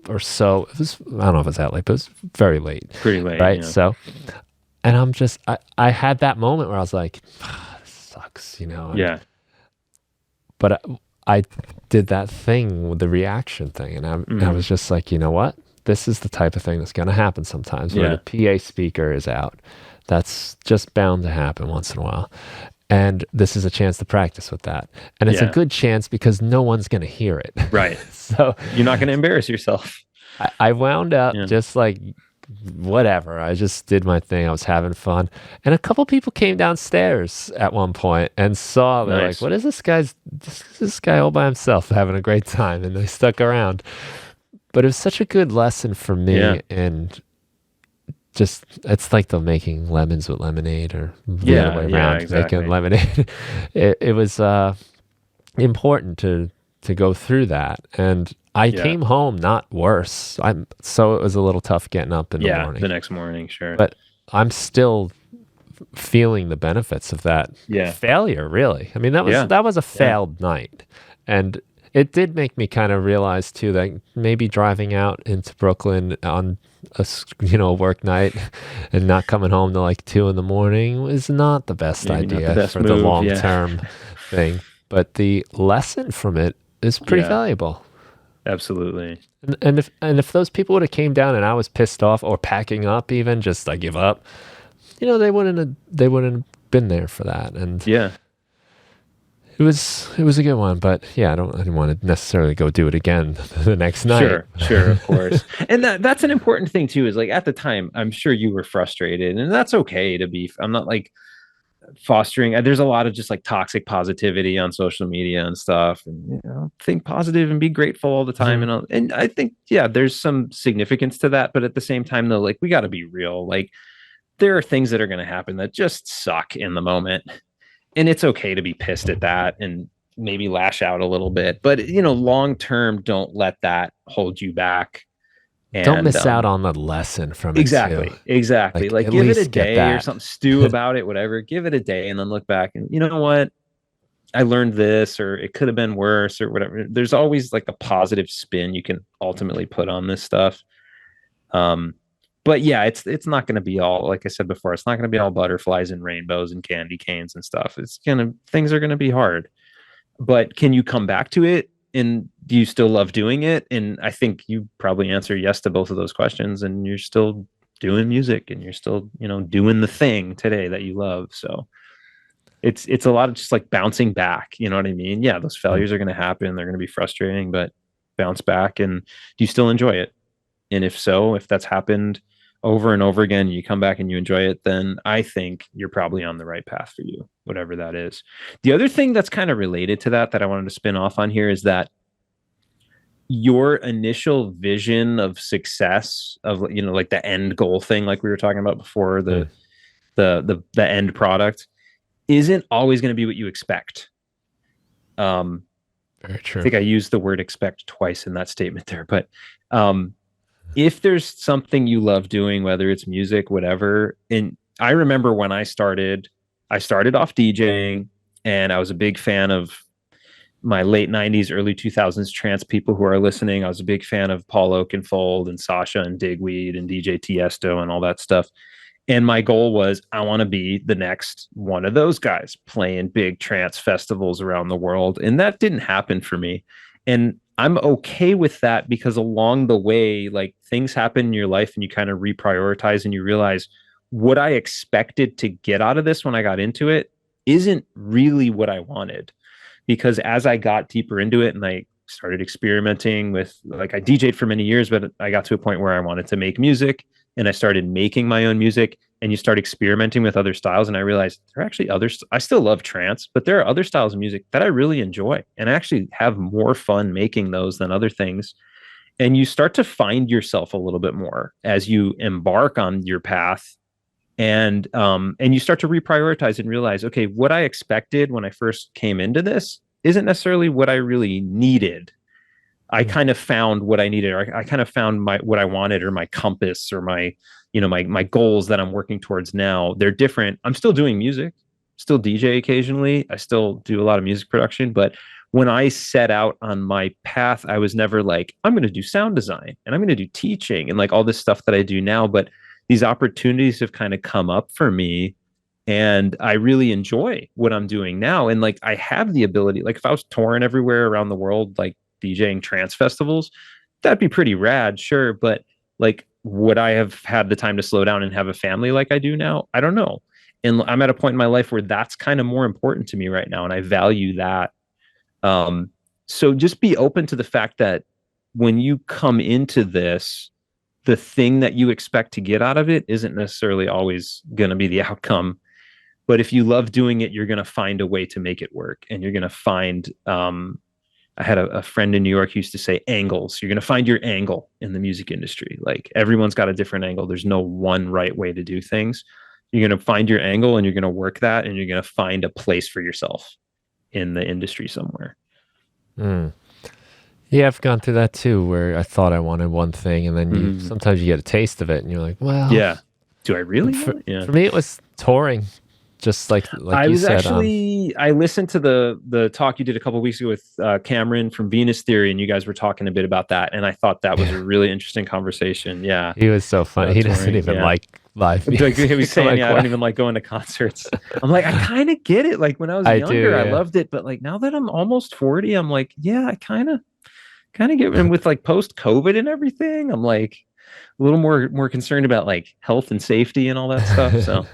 or so. It was, I don't know if it's that late, but it was very late. Pretty late, Right. yeah. So, and I had that moment where I was like, this sucks, you know? Yeah. But I did that thing with the reaction thing. And I was just like, you know what? This is the type of thing that's going to happen sometimes where the PA speaker is out. That's just bound to happen once in a while. And this is a chance to practice with that. And it's a good chance because no one's going to hear it. Right. So you're not going to embarrass yourself. I wound up just like, whatever. I just did my thing. I was having fun. And a couple people came downstairs at one point and saw, they're like, what is this guy all by himself having a great time? And they stuck around. But it was such a good lesson for me. And just, it's like the making lemons with lemonade or the other way around, exactly. making lemonade. It was important to go through that. And I came home not worse. So it was a little tough getting up in the morning. The next morning, sure. But I'm still feeling the benefits of that failure, really. I mean, that was a failed night. And it did make me kind of realize too that maybe driving out into Brooklyn on a work night and not coming home till like 2 a.m. was not the best idea for the long-term thing. But the lesson from it is pretty valuable. Absolutely. And if those people would have came down and I was pissed off or packing up, even just I give up, they wouldn't have been there for that. And it was a good one. But I didn't want to necessarily go do it again the next night. Sure, of course. And that's an important thing too. Is like at the time, I'm sure you were frustrated, and that's okay to be. I'm not like fostering. There's a lot of just like toxic positivity on social media and stuff, and think positive and be grateful all the time. And I think there's some significance to that, but at the same time though, like we got to be real. Like there are things that are going to happen that just suck in the moment, and it's okay to be pissed at that and maybe lash out a little bit, but long term, don't let that hold you back. And, don't miss out on the lesson from it. Exactly. Like give it a day or something, stew about it, whatever. Give it a day and then look back and you know what? I learned this, or it could have been worse, or whatever. There's always like a positive spin you can ultimately put on this stuff. But it's not going to be all, like I said before, it's not going to be all butterflies and rainbows and candy canes and stuff. Things are going to be hard. But can you come back to it? And do you still love doing it? And I think you probably answer yes to both of those questions, and you're still doing music and you're still, doing the thing today that you love. So it's a lot of just like bouncing back. You know what I mean? Yeah, those failures are going to happen. They're going to be frustrating, but bounce back. And do you still enjoy it? And if so, if that's happened over and over again, you come back and you enjoy it, then I think you're probably on the right path for you, whatever that is. The other thing that's kind of related to that I wanted to spin off on here is that your initial vision of success of, like the end goal thing, like we were talking about before, the end product isn't always going to be what you expect. Very true. I think I used the word expect twice in that statement there, but, if there's something you love doing, whether it's music, whatever. And I remember when I started off DJing, and I was a big fan of my late 90s, early 2000s trance people who are listening. I was a big fan of Paul Oakenfold and Sasha and Digweed and DJ Tiesto and all that stuff. And my goal was, I want to be the next one of those guys playing big trance festivals around the world. And that didn't happen for me. And I'm okay with that, because along the way, like things happen in your life and you kind of reprioritize and you realize what I expected to get out of this when I got into it isn't really what I wanted. Because as I got deeper into it and I started experimenting with, like I DJ'd for many years, but I got to a point where I wanted to make music and I started making my own music, and you start experimenting with other styles. And I realized there are actually others. I still love trance, but there are other styles of music that I really enjoy and I actually have more fun making those than other things. And you start to find yourself a little bit more as you embark on your path. And you start to reprioritize and realize, okay, what I expected when I first came into this isn't necessarily what I really needed. I kind of found what I needed, or I kind of found what I wanted, or my compass, or my goals that I'm working towards now. They're different. I'm still doing music, still DJ occasionally. I still do a lot of music production, but when I set out on my path, I was never like, I'm going to do sound design and I'm going to do teaching and like all this stuff that I do now. But these opportunities have kind of come up for me, and I really enjoy what I'm doing now. And like, I have the ability, like if I was touring everywhere around the world, like DJing trance festivals, that'd be pretty rad, sure. But like, would I have had the time to slow down and have a family like I do now? I don't know. And I'm at a point in my life where that's kind of more important to me right now. And I value that. So just be open to the fact that when you come into this, the thing that you expect to get out of it isn't necessarily always going to be the outcome. But if you love doing it, you're going to find a way to make it work. And you're going to find, I had a friend in New York who used to say angles. You're going to find your angle in the music industry. Like everyone's got a different angle. There's no one right way to do things. You're going to find your angle and you're going to work that, and you're going to find a place for yourself in the industry somewhere. Yeah, I've gone through that too, where I thought I wanted one thing, and then sometimes you get a taste of it, and you're like, well, yeah, do I really? For me, it was touring, just like I you was said. Actually, I listened to the talk you did a couple of weeks ago with Cameron from Venus Theory, and you guys were talking a bit about that, and I thought that was a really interesting conversation. Yeah, he was so funny. He doesn't even like live music. Like he was saying, I don't even like going to concerts. I'm like, I kind of get it. Like when I was younger, I loved it, but like now that I'm almost 40, I'm like, yeah, I kind of get. And with like post COVID and everything, I'm like a little more concerned about like health and safety and all that stuff. So.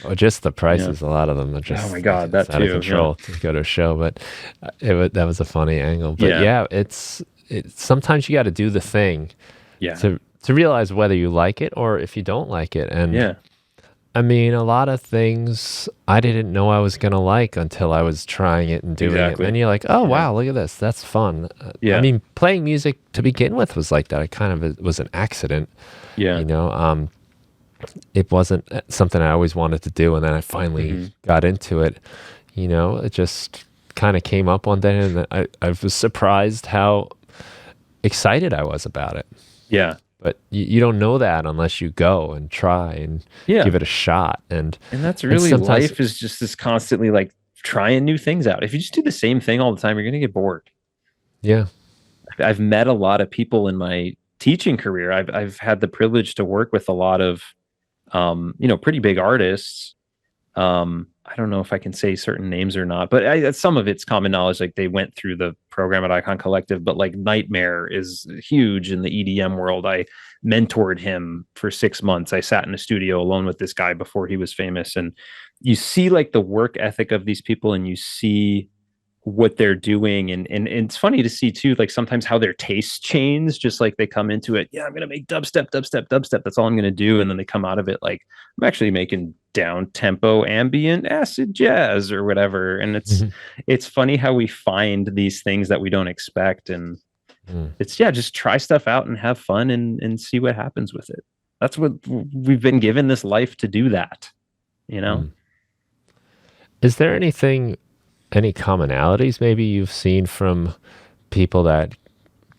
Or just the prices. A lot of them are just, oh my God, like, that's out of control to go to a show. But that was a funny angle. But yeah, it's sometimes you got to do the thing to realize whether you like it or if you don't like it. And I mean, a lot of things I didn't know I was going to like until I was trying it and doing it. And you're like, oh, wow, look at this. That's fun. I mean, playing music to begin with was like that. It kind of it was an accident. Yeah. You know, it wasn't something I always wanted to do. And then I finally got into it. You know, it just kind of came up one day, and I was surprised how excited I was about it. Yeah. But you don't know that unless you go and try and give it a shot. And that's really, life is just this constantly like trying new things out. If you just do the same thing all the time, you're going to get bored. Yeah. I've met a lot of people in my teaching career. I've had the privilege to work with a lot of, pretty big artists. I don't know if I can say certain names or not, but some of it's common knowledge. Like they went through the program at Icon Collective, but like Nightmare is huge in the EDM world. I mentored him for 6 months. I sat in a studio alone with this guy before he was famous. And you see like the work ethic of these people, and you see what they're doing. And it's funny to see too, like sometimes how their tastes change, just like they come into it. Yeah, I'm going to make dubstep. That's all I'm going to do. And then they come out of it like, I'm actually making down tempo, ambient, acid jazz or whatever. And it's funny how we find these things that we don't expect. And it's, just try stuff out and have fun and see what happens with it. That's what we've been given this life to do, that, you know? Is there any commonalities maybe you've seen from people that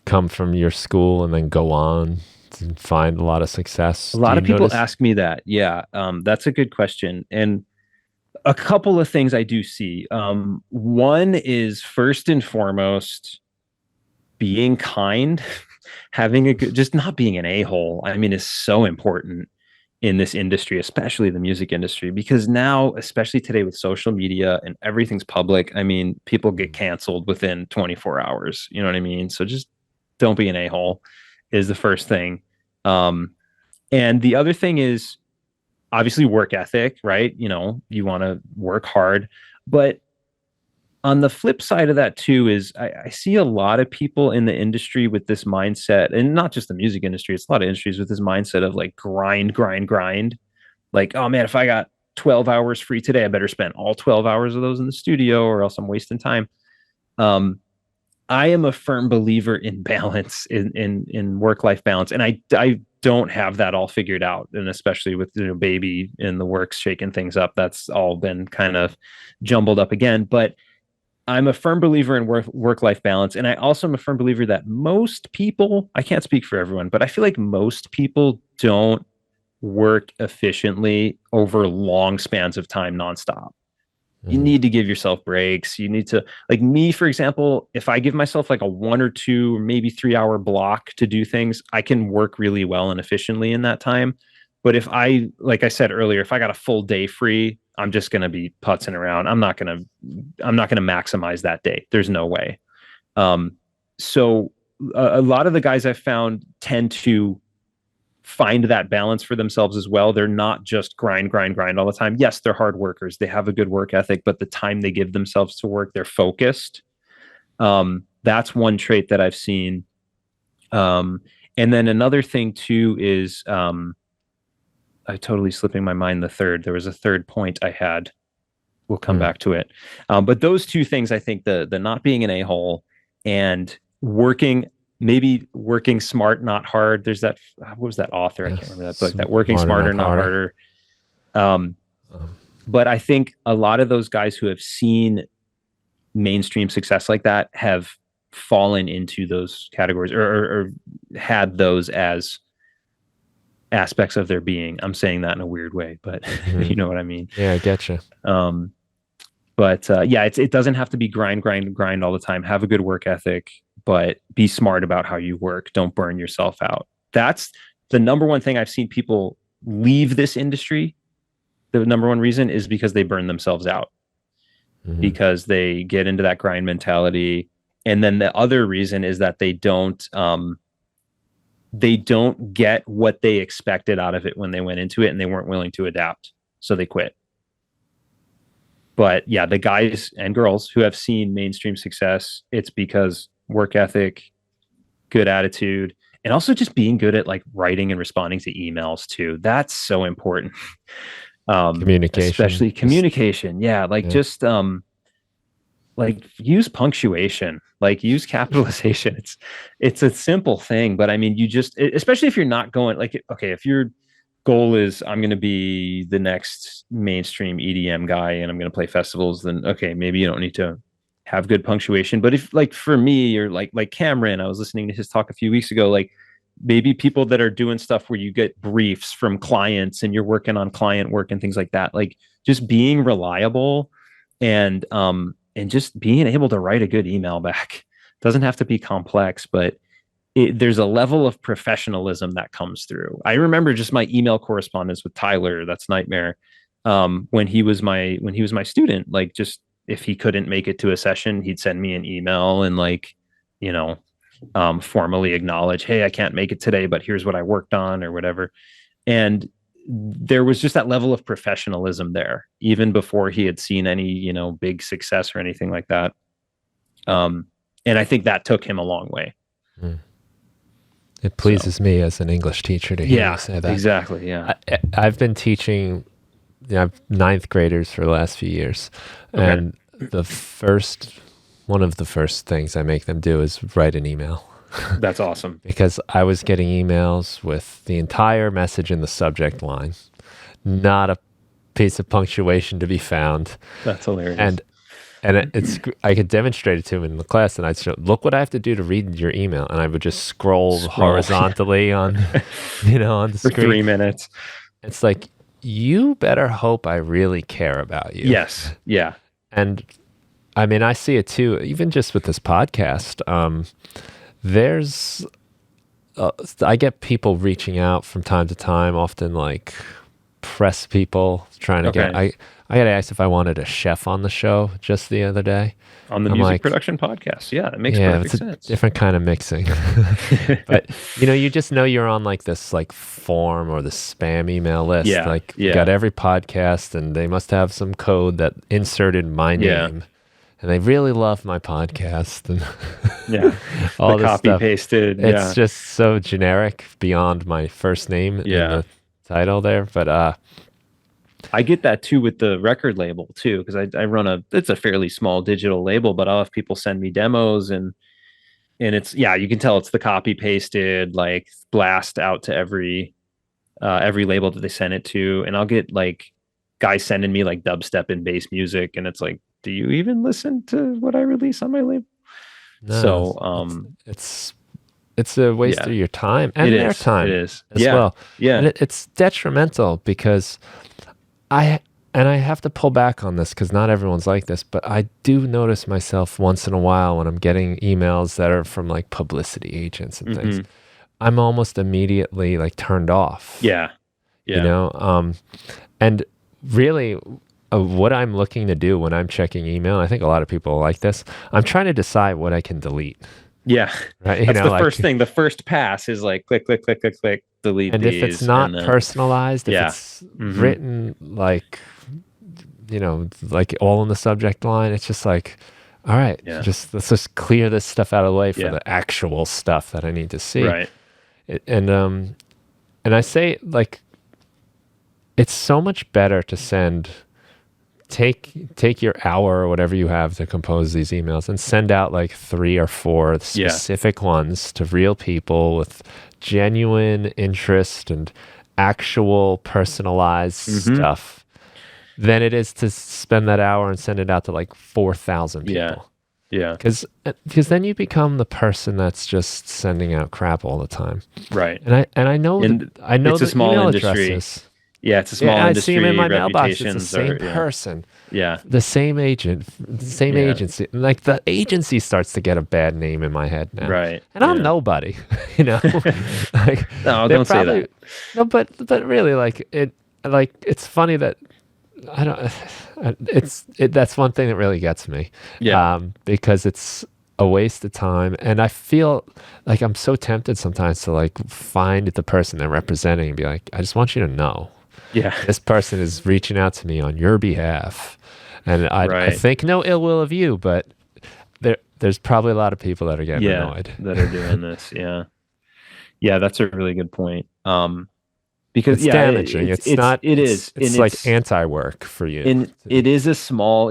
come from your school and then go on to find a lot of success? A lot of people ask me that. Yeah, that's a good question. And a couple of things I do see. One is, first and foremost, being kind, having just not being an a-hole, I mean, is so important in this industry, especially the music industry, because now, especially today with social media and everything's public, I mean, people get canceled within 24 hours. You know what I mean? So just don't be an a-hole is the first thing. And the other thing is obviously work ethic, right? You know, you want to work hard, but on the flip side of that too is I see a lot of people in the industry with this mindset, and not just the music industry, it's a lot of industries with this mindset of like grind. Like, oh man, if I got 12 hours free today, I better spend all 12 hours of those in the studio or else I'm wasting time. I am a firm believer in balance, in work-life balance. And I don't have that all figured out. And especially with baby in the works, shaking things up, that's all been kind of jumbled up again. But I'm a firm believer in work-life balance. And I also am a firm believer that most people, I can't speak for everyone, but I feel like most people don't work efficiently over long spans of time nonstop. You need to give yourself breaks. You need to, like me, for example, if I give myself like a 1 or 2 or maybe 3 hour block to do things, I can work really well and efficiently in that time. But if I, like I said earlier, if I got a full day free, I'm just going to be putzing around. I'm not going to maximize that day. There's no way. So a lot of the guys I've found tend to find that balance for themselves as well. They're not just grind all the time. Yes, they're hard workers. They have a good work ethic, but the time they give themselves to work, they're focused. That's one trait that I've seen. And then another thing too is I totally slipping my mind the third. There was a third point I had. We'll come back to it. But those two things, I think the not being an a-hole and maybe working smart, not hard. There's that, what was that author? I can't remember that book, that working smarter, not harder. But I think a lot of those guys who have seen mainstream success like that have fallen into those categories or had those as aspects of their being. I'm saying that in a weird way, but you know what I mean? Yeah, I get you. But yeah, it doesn't have to be grind all the time. Have a good work ethic, but be smart about how you work. Don't burn yourself out. That's the number one thing I've seen people leave this industry. The number one reason is because they burn themselves out, because they get into that grind mentality. And then the other reason is that they don't get what they expected out of it when they went into it, and they weren't willing to adapt. So they quit. But yeah, the guys and girls who have seen mainstream success, it's because work ethic, good attitude, and also just being good at like writing and responding to emails too. That's so important. Communication, especially communication. Yeah. Like just, like use punctuation, like use capitalization. It's a simple thing, but I mean, especially if you're not going like, okay, if your goal is I'm going to be the next mainstream EDM guy and I'm going to play festivals, then okay, maybe you don't need to have good punctuation. But if like for me or like Cameron, I was listening to his talk a few weeks ago, like maybe people that are doing stuff where you get briefs from clients and you're working on client work and things like that, like just being reliable and just being able to write a good email back. Doesn't have to be complex, but there's a level of professionalism that comes through. I remember just my email correspondence with Tyler. That's Nightmare. When he was my student, like just if he couldn't make it to a session, he'd send me an email and like, formally acknowledge, hey, I can't make it today, but here's what I worked on or whatever. And there was just that level of professionalism there, even before he had seen any, big success or anything like that. And I think that took him a long way. It pleases me as an English teacher to hear you say that. Exactly. Yeah. I've been teaching ninth graders for the last few years. Okay. And one of the first things I make them do is write an email. That's awesome. Because I was getting emails with the entire message in the subject line, not a piece of punctuation to be found. That's hilarious. And I could demonstrate it to him in the class, and I'd show, look what I have to do to read your email, and I would just scroll horizontally on, on the screen for 3 minutes. It's like, you better hope I really care about you. Yes. Yeah. And I mean, I see it too, even just with this podcast. I get people reaching out from time to time, often like press people trying to get. I got asked if I wanted a chef on the show just the other day. On the music production podcast. Yeah, it makes perfect sense. It's a different kind of mixing. But, you just know you're on like this like form or the spam email list. Yeah, like you got every podcast and they must have some code that inserted my name. And they really love my podcast. And all the copy pasted. It's just so generic beyond my first name in the title there. But I get that too with the record label too, because I run it's a fairly small digital label, but I'll have people send me demos and it's you can tell it's the copy pasted like blast out to every label that they send it to, and I'll get like guys sending me like dubstep and bass music, and it's like, do you even listen to what I release on my label? No, so it's a waste of your time and their time. It is as well. Yeah, and it's detrimental because I and I have to pull back on this because not everyone's like this, but I do notice myself once in a while when I'm getting emails that are from like publicity agents and things. I'm almost immediately like turned off. Yeah. You know, and really what I'm looking to do when I'm checking email, I think a lot of people like this, I'm trying to decide what I can delete. Yeah. Right. That's the first thing. The first pass is like click, click, click, click, click, delete and these. If it's not personalized, if yeah. it's written like, you know, like all in the subject line, it's just like, all right, let's just clear this stuff out of the way for the actual stuff that I need to see. Right. And I say, like, it's so much better to take your hour or whatever you have to compose these emails and send out like 3 or 4 specific ones to real people with genuine interest and actual personalized stuff than it is to spend that hour and send it out to like 4,000 people. Yeah. Because then you become the person that's just sending out crap all the time. Right. And I know it's a small email industry. Addresses. Yeah, it's a small industry. I see them in my mailbox. It's the same person. Yeah. The same agent, the same agency. Like the agency starts to get a bad name in my head now. Right. And I'm nobody, you know. Like, no, don't say that. No, but really, it's funny that I don't. That's one thing that really gets me. Yeah. Because it's a waste of time, and I feel like I'm so tempted sometimes to like find the person they're representing and be like, I just want you to know. Yeah. This person is reaching out to me on your behalf. And I think no ill will of you, but there's probably a lot of people that are getting annoyed. That are doing this. Yeah. Yeah, that's a really good point. Because it's damaging. It's like anti-work for you. And it is a small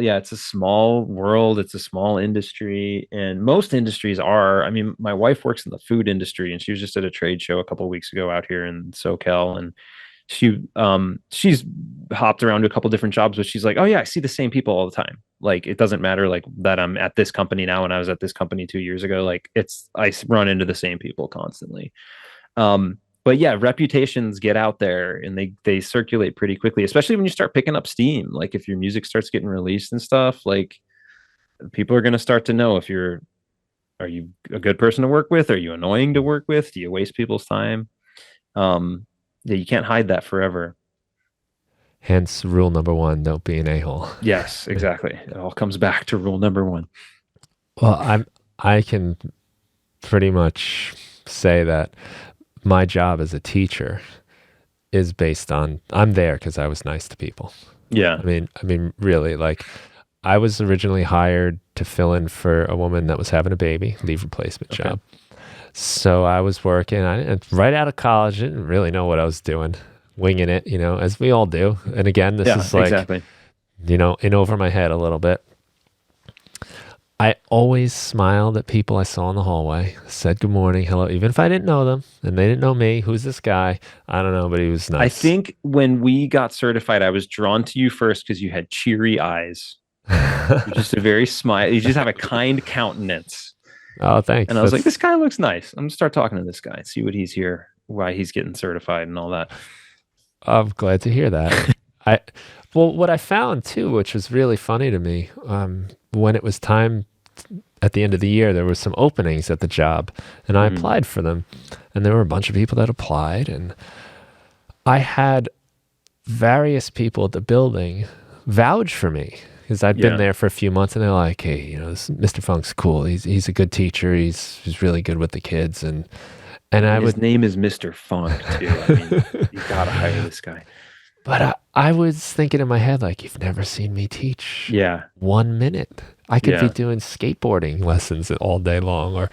world. It's a small industry. And most industries are, I mean, my wife works in the food industry, and she was just at a trade show a couple of weeks ago out here in SoCal. And she's hopped around to a couple different jobs, but she's like, oh yeah, I see the same people all the time. Like, it doesn't matter like that I'm at this company now and I was at this company 2 years ago. Like, I run into the same people constantly. But yeah, reputations get out there and they circulate pretty quickly, especially when you start picking up steam. Like, if your music starts getting released and stuff, like, people are going to start to know if are you a good person to work with? Are you annoying to work with? Do you waste people's time? Yeah, you can't hide that forever. Hence rule number 1, don't be an a-hole. Yes, exactly. It all comes back to rule number 1. Well, I can pretty much say that my job as a teacher is based on, I'm there because I was nice to people. Yeah. I mean, really, like, I was originally hired to fill in for a woman that was having a baby, leave replacement job. So I was working, right out of college, didn't really know what I was doing, winging it, you know, as we all do. And again, this is like, you know, in over my head a little bit. I always smiled at people I saw in the hallway, said good morning, hello, even if I didn't know them and they didn't know me. Who's this guy? I don't know, but he was nice. I think when we got certified, I was drawn to you first because you had cheery eyes. You're just a very smile. You just have a kind countenance. Oh, thanks. And I was like, this guy looks nice. I'm going to start talking to this guy, see what he's here, why he's getting certified and all that. I'm glad to hear that. Well, what I found too, which was really funny to me, when it was time at the end of the year, there were some openings at the job and I applied for them, and there were a bunch of people that applied, and I had various people at the building vouch for me because I'd been there for a few months, and they're like, hey, you know, this Mr. Funk's cool. He's a good teacher. He's really good with the kids. And his name is Mr. Funk too. I mean, you gotta hire this guy. But I was thinking in my head, like, you've never seen me teach 1 minute. I could be doing skateboarding lessons all day long, or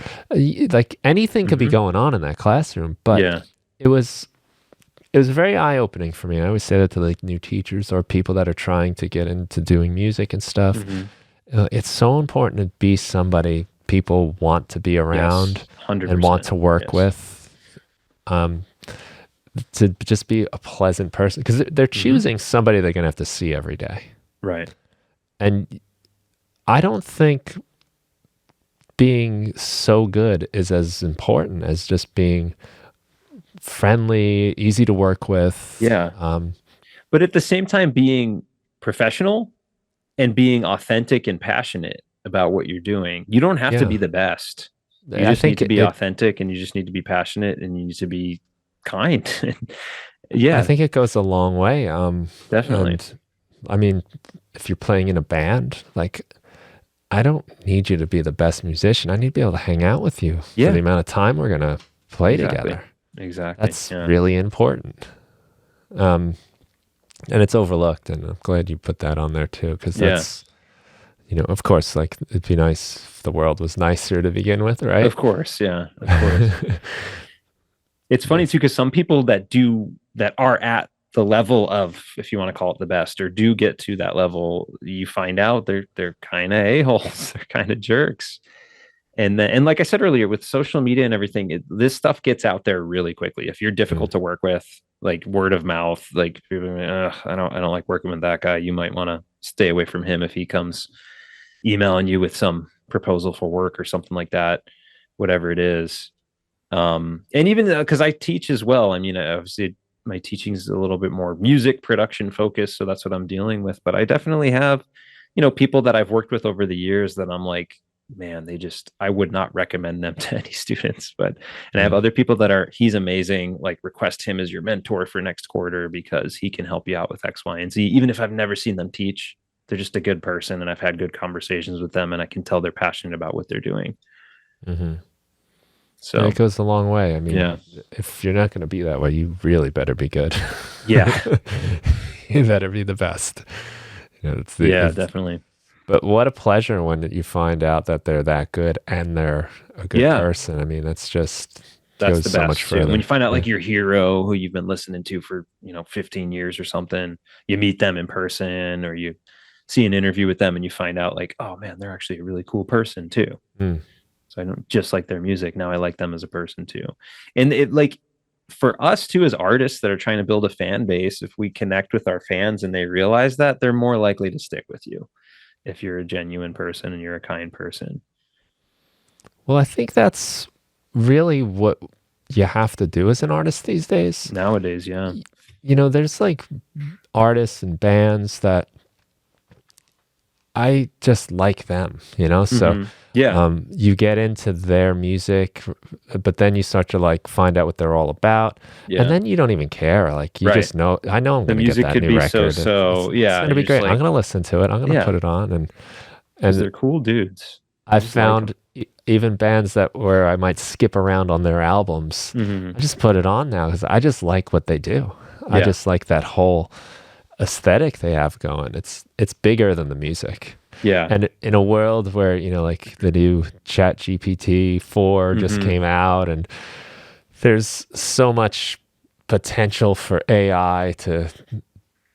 like anything could be going on in that classroom. But it was very eye-opening for me. I always say that to like new teachers or people that are trying to get into doing music and stuff. It's so important to be somebody people want to be around and want to work with. To just be a pleasant person, because they're choosing somebody they're going to have to see every day. Right. And I don't think being so good is as important as just being friendly, easy to work with. Yeah. But at the same time, being professional and being authentic and passionate about what you're doing. You don't have to be the best. You I just need think to be authentic, and you just need to be passionate, and you need to be kind. I think it goes a long way. Definitely. And I mean, if you're playing in a band, like, I don't need you to be the best musician. I need to be able to hang out with you for the amount of time we're gonna play together. Exactly. That's really important. And it's overlooked, and I'm glad you put that on there too, because that's, you know, of course, like, it'd be nice if the world was nicer to begin with, right? Of course, yeah, of course. It's funny too, because some people that are at the level of, if you want to call it the best, or do get to that level, you find out they're kind of a-holes, they're kind of jerks. And like I said earlier, with social media and everything, this stuff gets out there really quickly. If you're difficult to work with, like word of mouth, like, I don't like working with that guy, you might want to stay away from him if he comes emailing you with some proposal for work or something like that, whatever it is. And even because I teach as well, I mean, obviously my teaching is a little bit more music production focused, so that's what I'm dealing with. But I definitely have, people that I've worked with over the years that I'm like, man, I would not recommend them to any students. And I have other people that he's amazing, like, request him as your mentor for next quarter because he can help you out with X, Y, and Z. Even if I've never seen them teach, they're just a good person, and I've had good conversations with them, and I can tell they're passionate about what they're doing. Mm-hmm. So and it goes a long way. I mean, if you're not going to be that way, you really better be good. Yeah. You better be the best. Definitely. But what a pleasure when you find out that they're that good and they're a good person. I mean, that's the best. So much further. When you find out, like, your hero who you've been listening to for 15 years or something, you meet them in person, or you see an interview with them and you find out, like, oh man, they're actually a really cool person too. So I don't just like their music, now I like them as a person too. And it, like, for us too, as artists that are trying to build a fan base, if we connect with our fans and they realize that, they're more likely to stick with you if you're a genuine person and you're a kind person. Well, I think that's really what you have to do as an artist these days. Nowadays, yeah. There's like artists and bands that I just like them, so you get into their music, but then you start to, like, find out what they're all about, and then you don't even care. Like, you just know, I know I'm going to get that new record. It's going to be great. Like, I'm going to listen to it. I'm going to put it on, and they're cool dudes. I've found even bands where I might skip around on their albums. I just put it on now because I just like what they do. I just like that whole aesthetic they have going. It's bigger than the music. Yeah. And in a world where, like, the new Chat GPT 4 just came out, and there's so much potential for AI to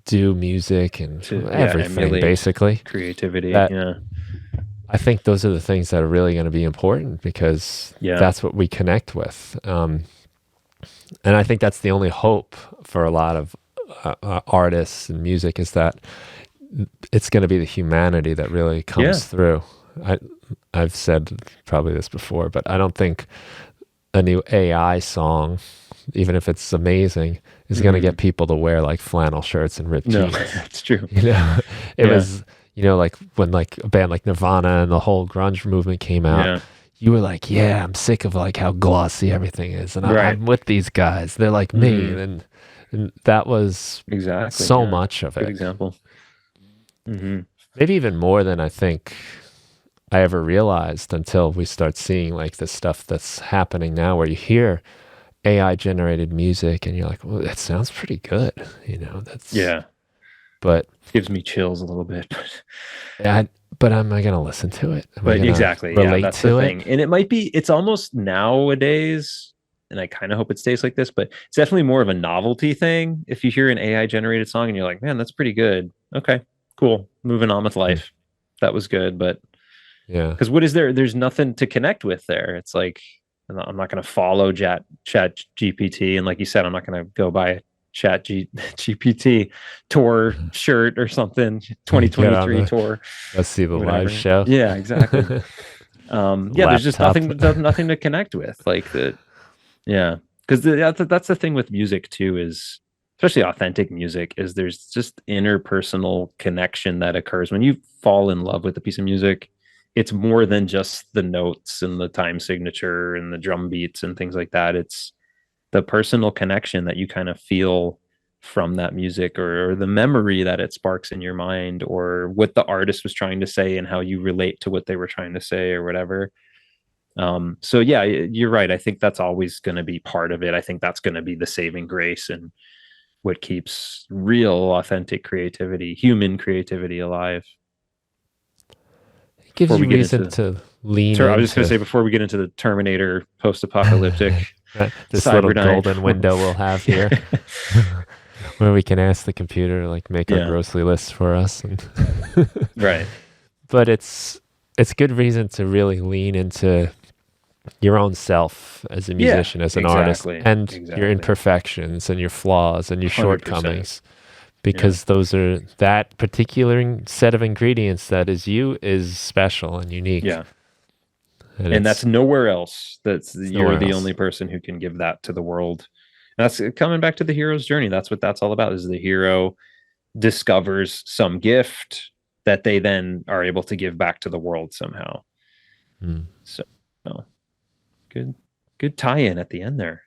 do music and everything, basically. Creativity. I think those are the things that are really going to be important, because that's what we connect with. And I think that's the only hope for a lot of artists and music, is that it's going to be the humanity that really comes through. I've said probably this before, but I don't think a new AI song, even if it's amazing, is going to get people to wear, like, flannel shirts and ripped jeans. That's true. It was, like, when, like, a band like Nirvana and the whole grunge movement came out, you were like, I'm sick of, like, how glossy everything is, and I'm with these guys. They're like me, and that was so much of it. Good example. Maybe even more than I think I ever realized, until we start seeing, like, this stuff that's happening now, where you hear AI generated music and you're like, well, that sounds pretty good. But gives me chills a little bit. But am I going to listen to it? Exactly. That's the thing. And it's almost nowadays, and I kind of hope it stays like this, but it's definitely more of a novelty thing. If you hear an AI generated song and you're like, man, that's pretty good. Okay, cool. Moving on with life. That was good. But because what is there? There's nothing to connect with there. It's like, I'm not going to follow Chat GPT. And like you said, I'm not going to go buy a Chat GPT tour shirt or something, 2023 tour. Let's see the live show. Yeah, exactly. There's just nothing to connect with. Like, because that's the thing with music too, is especially authentic music, is there's just interpersonal connection that occurs when you fall in love with a piece of music. It's more than just the notes and the time signature and the drum beats and things like that. It's the personal connection that you kind of feel from that music, or the memory that it sparks in your mind, or what the artist was trying to say and how you relate to what they were trying to say or whatever. So yeah, you're right. I think that's always going to be part of it. I think that's going to be the saving grace and what keeps real, authentic creativity, human creativity alive. It gives you reason to lean into. I was just going to say, before we get into the Terminator post-apocalyptic this little golden window we'll have here where we can ask the computer to like make our grocery list for us. And right. But it's good reason to really lean into your own self as a musician, as an artist, and your imperfections and your flaws and your 100%. Shortcomings, because those are, that particular set of ingredients that is you is special and unique. Yeah. And that's nowhere else. You're the only person who can give that to the world. And that's coming back to the hero's journey. That's what that's all about, is the hero discovers some gift that they then are able to give back to the world somehow. So good tie-in at the end there.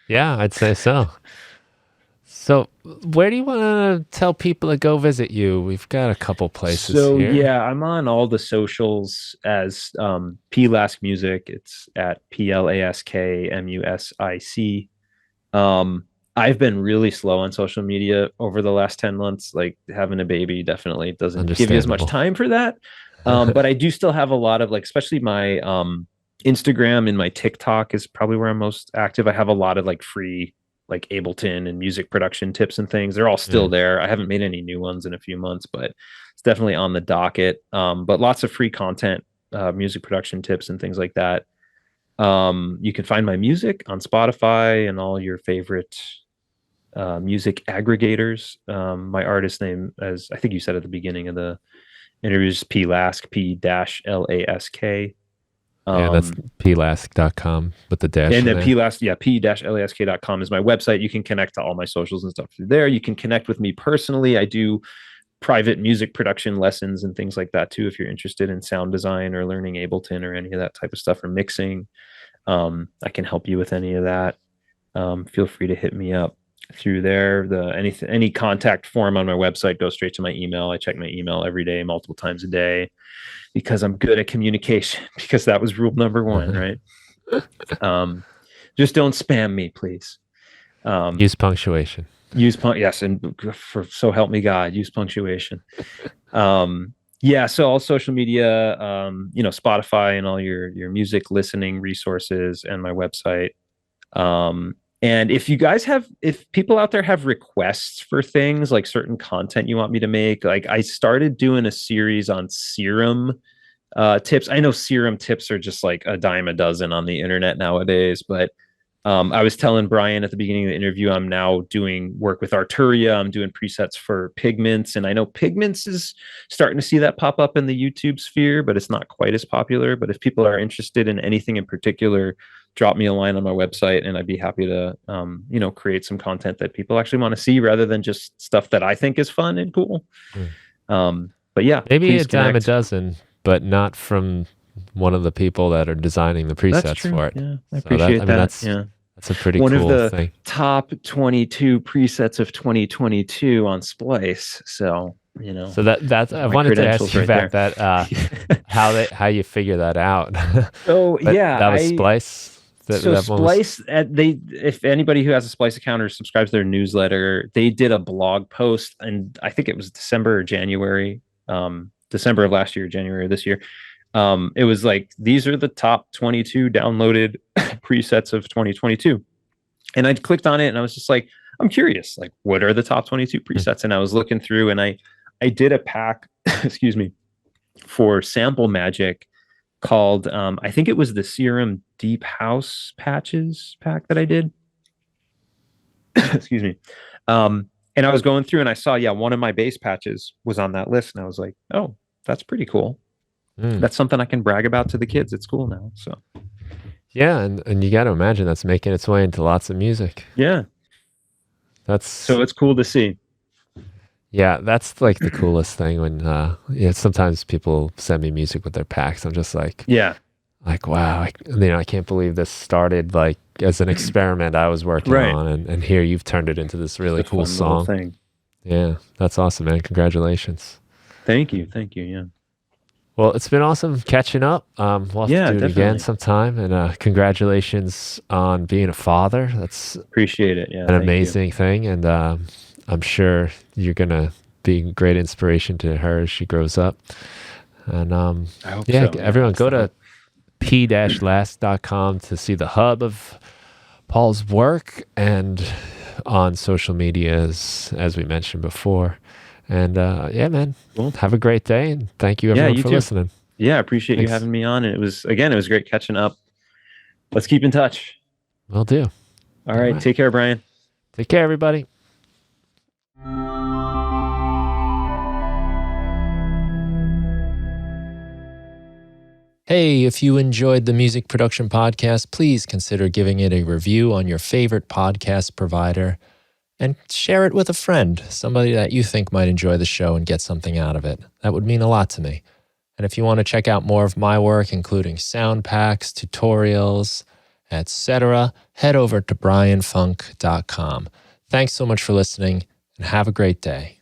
Yeah, I'd say so. So where do you want to tell people to go visit you? We've got a couple places here. Yeah, I'm on all the socials as Lask Music. It's at PLASKMUSIC. I've been really slow on social media over the last 10 months. Like, having a baby definitely doesn't give you as much time for that. But I do still have a lot of, like, especially my Instagram and my TikTok is probably where I'm most active. I have a lot of like free, like Ableton and music production tips and things. They're all still there. I haven't made any new ones in a few months, but it's definitely on the docket. But lots of free content, music production tips and things like that. You can find my music on Spotify and all your favorite music aggregators. My artist name, as I think you said at the beginning of the interview, is Lask, P-Lask. Yeah, that's plask.com with the dash. And then p-lask.com is my website. You can connect to all my socials and stuff through there. You can connect with me personally. I do private music production lessons and things like that too, if you're interested in sound design or learning Ableton or any of that type of stuff, or mixing. I can help you with any of that. Feel free to hit me up through there. Any contact form on my website goes straight to my email. I check my email every day, multiple times a day, because I'm good at communication, because that was rule number one, right? Just don't spam me, please. Use punctuation. Yes, and so help me God, use punctuation. Yeah, so all social media, Spotify and all your music listening resources, and my website. And if people out there have requests for things, like certain content you want me to make, like I started doing a series on serum tips. I know serum tips are just like a dime a dozen on the internet nowadays, but I was telling Brian at the beginning of the interview, I'm now doing work with Arturia. I'm doing presets for Pigments, and I know Pigments is starting to see that pop up in the YouTube sphere, but it's not quite as popular. But if people are interested in anything in particular, drop me a line on my website, and I'd be happy to, create some content that people actually want to see, rather than just stuff that I think is fun and cool. But yeah, maybe a dime a dozen, but not from one of the people that are designing the presets for it. Yeah, I appreciate that. That's a pretty one cool of the thing. Top 22 presets of 2022 on Splice. So so that's I wanted to ask you about that. How you figure that out? Oh yeah, that was Splice. Splice, if anybody who has a Splice account or subscribes to their newsletter, they did a blog post, and I think it was December or January, December of last year, January of this year. It was like, these are the top 22 downloaded presets of 2022. And I clicked on it, and I was just like, I'm curious, like, what are the top 22 presets? And I was looking through, and I did a pack, excuse me, for Sample Magic called, I think it was the Serum Deep House Patches pack that I did. Excuse me. And I was going through, and I saw, one of my bass patches was on that list. And I was like, oh, that's pretty cool. That's something I can brag about to the kids at school now. So yeah, and you got to imagine that's making its way into lots of music. Yeah, So it's cool to see. Yeah, that's like the coolest thing when sometimes people send me music with their packs. I'm just like, Yeah. Wow, I can't believe this started like as an experiment I was working Right. on, and here you've turned it into this really It's a cool fun little song. thing. Yeah, that's awesome, man. Congratulations. Thank you. Yeah. Well, it's been awesome catching up. We'll have to do it definitely. again sometime. And congratulations on being a father. That's Appreciate it. Yeah, an amazing thing. And I'm sure you're going to be a great inspiration to her as she grows up. And I hope so. everyone go to p-last.com to see the hub of Paul's work and on social medias, as we mentioned before. And man, have a great day, and thank you everyone for listening. Yeah, I appreciate you having me on. And it was great catching up. Let's keep in touch. Will do. All right. Take care, Brian. Take care, everybody. Hey, if you enjoyed the Music Production Podcast, please consider giving it a review on your favorite podcast provider and share it with a friend, somebody that you think might enjoy the show and get something out of it. That would mean a lot to me. And if you want to check out more of my work, including sound packs, tutorials, etc., head over to brianfunk.com. Thanks so much for listening, and have a great day.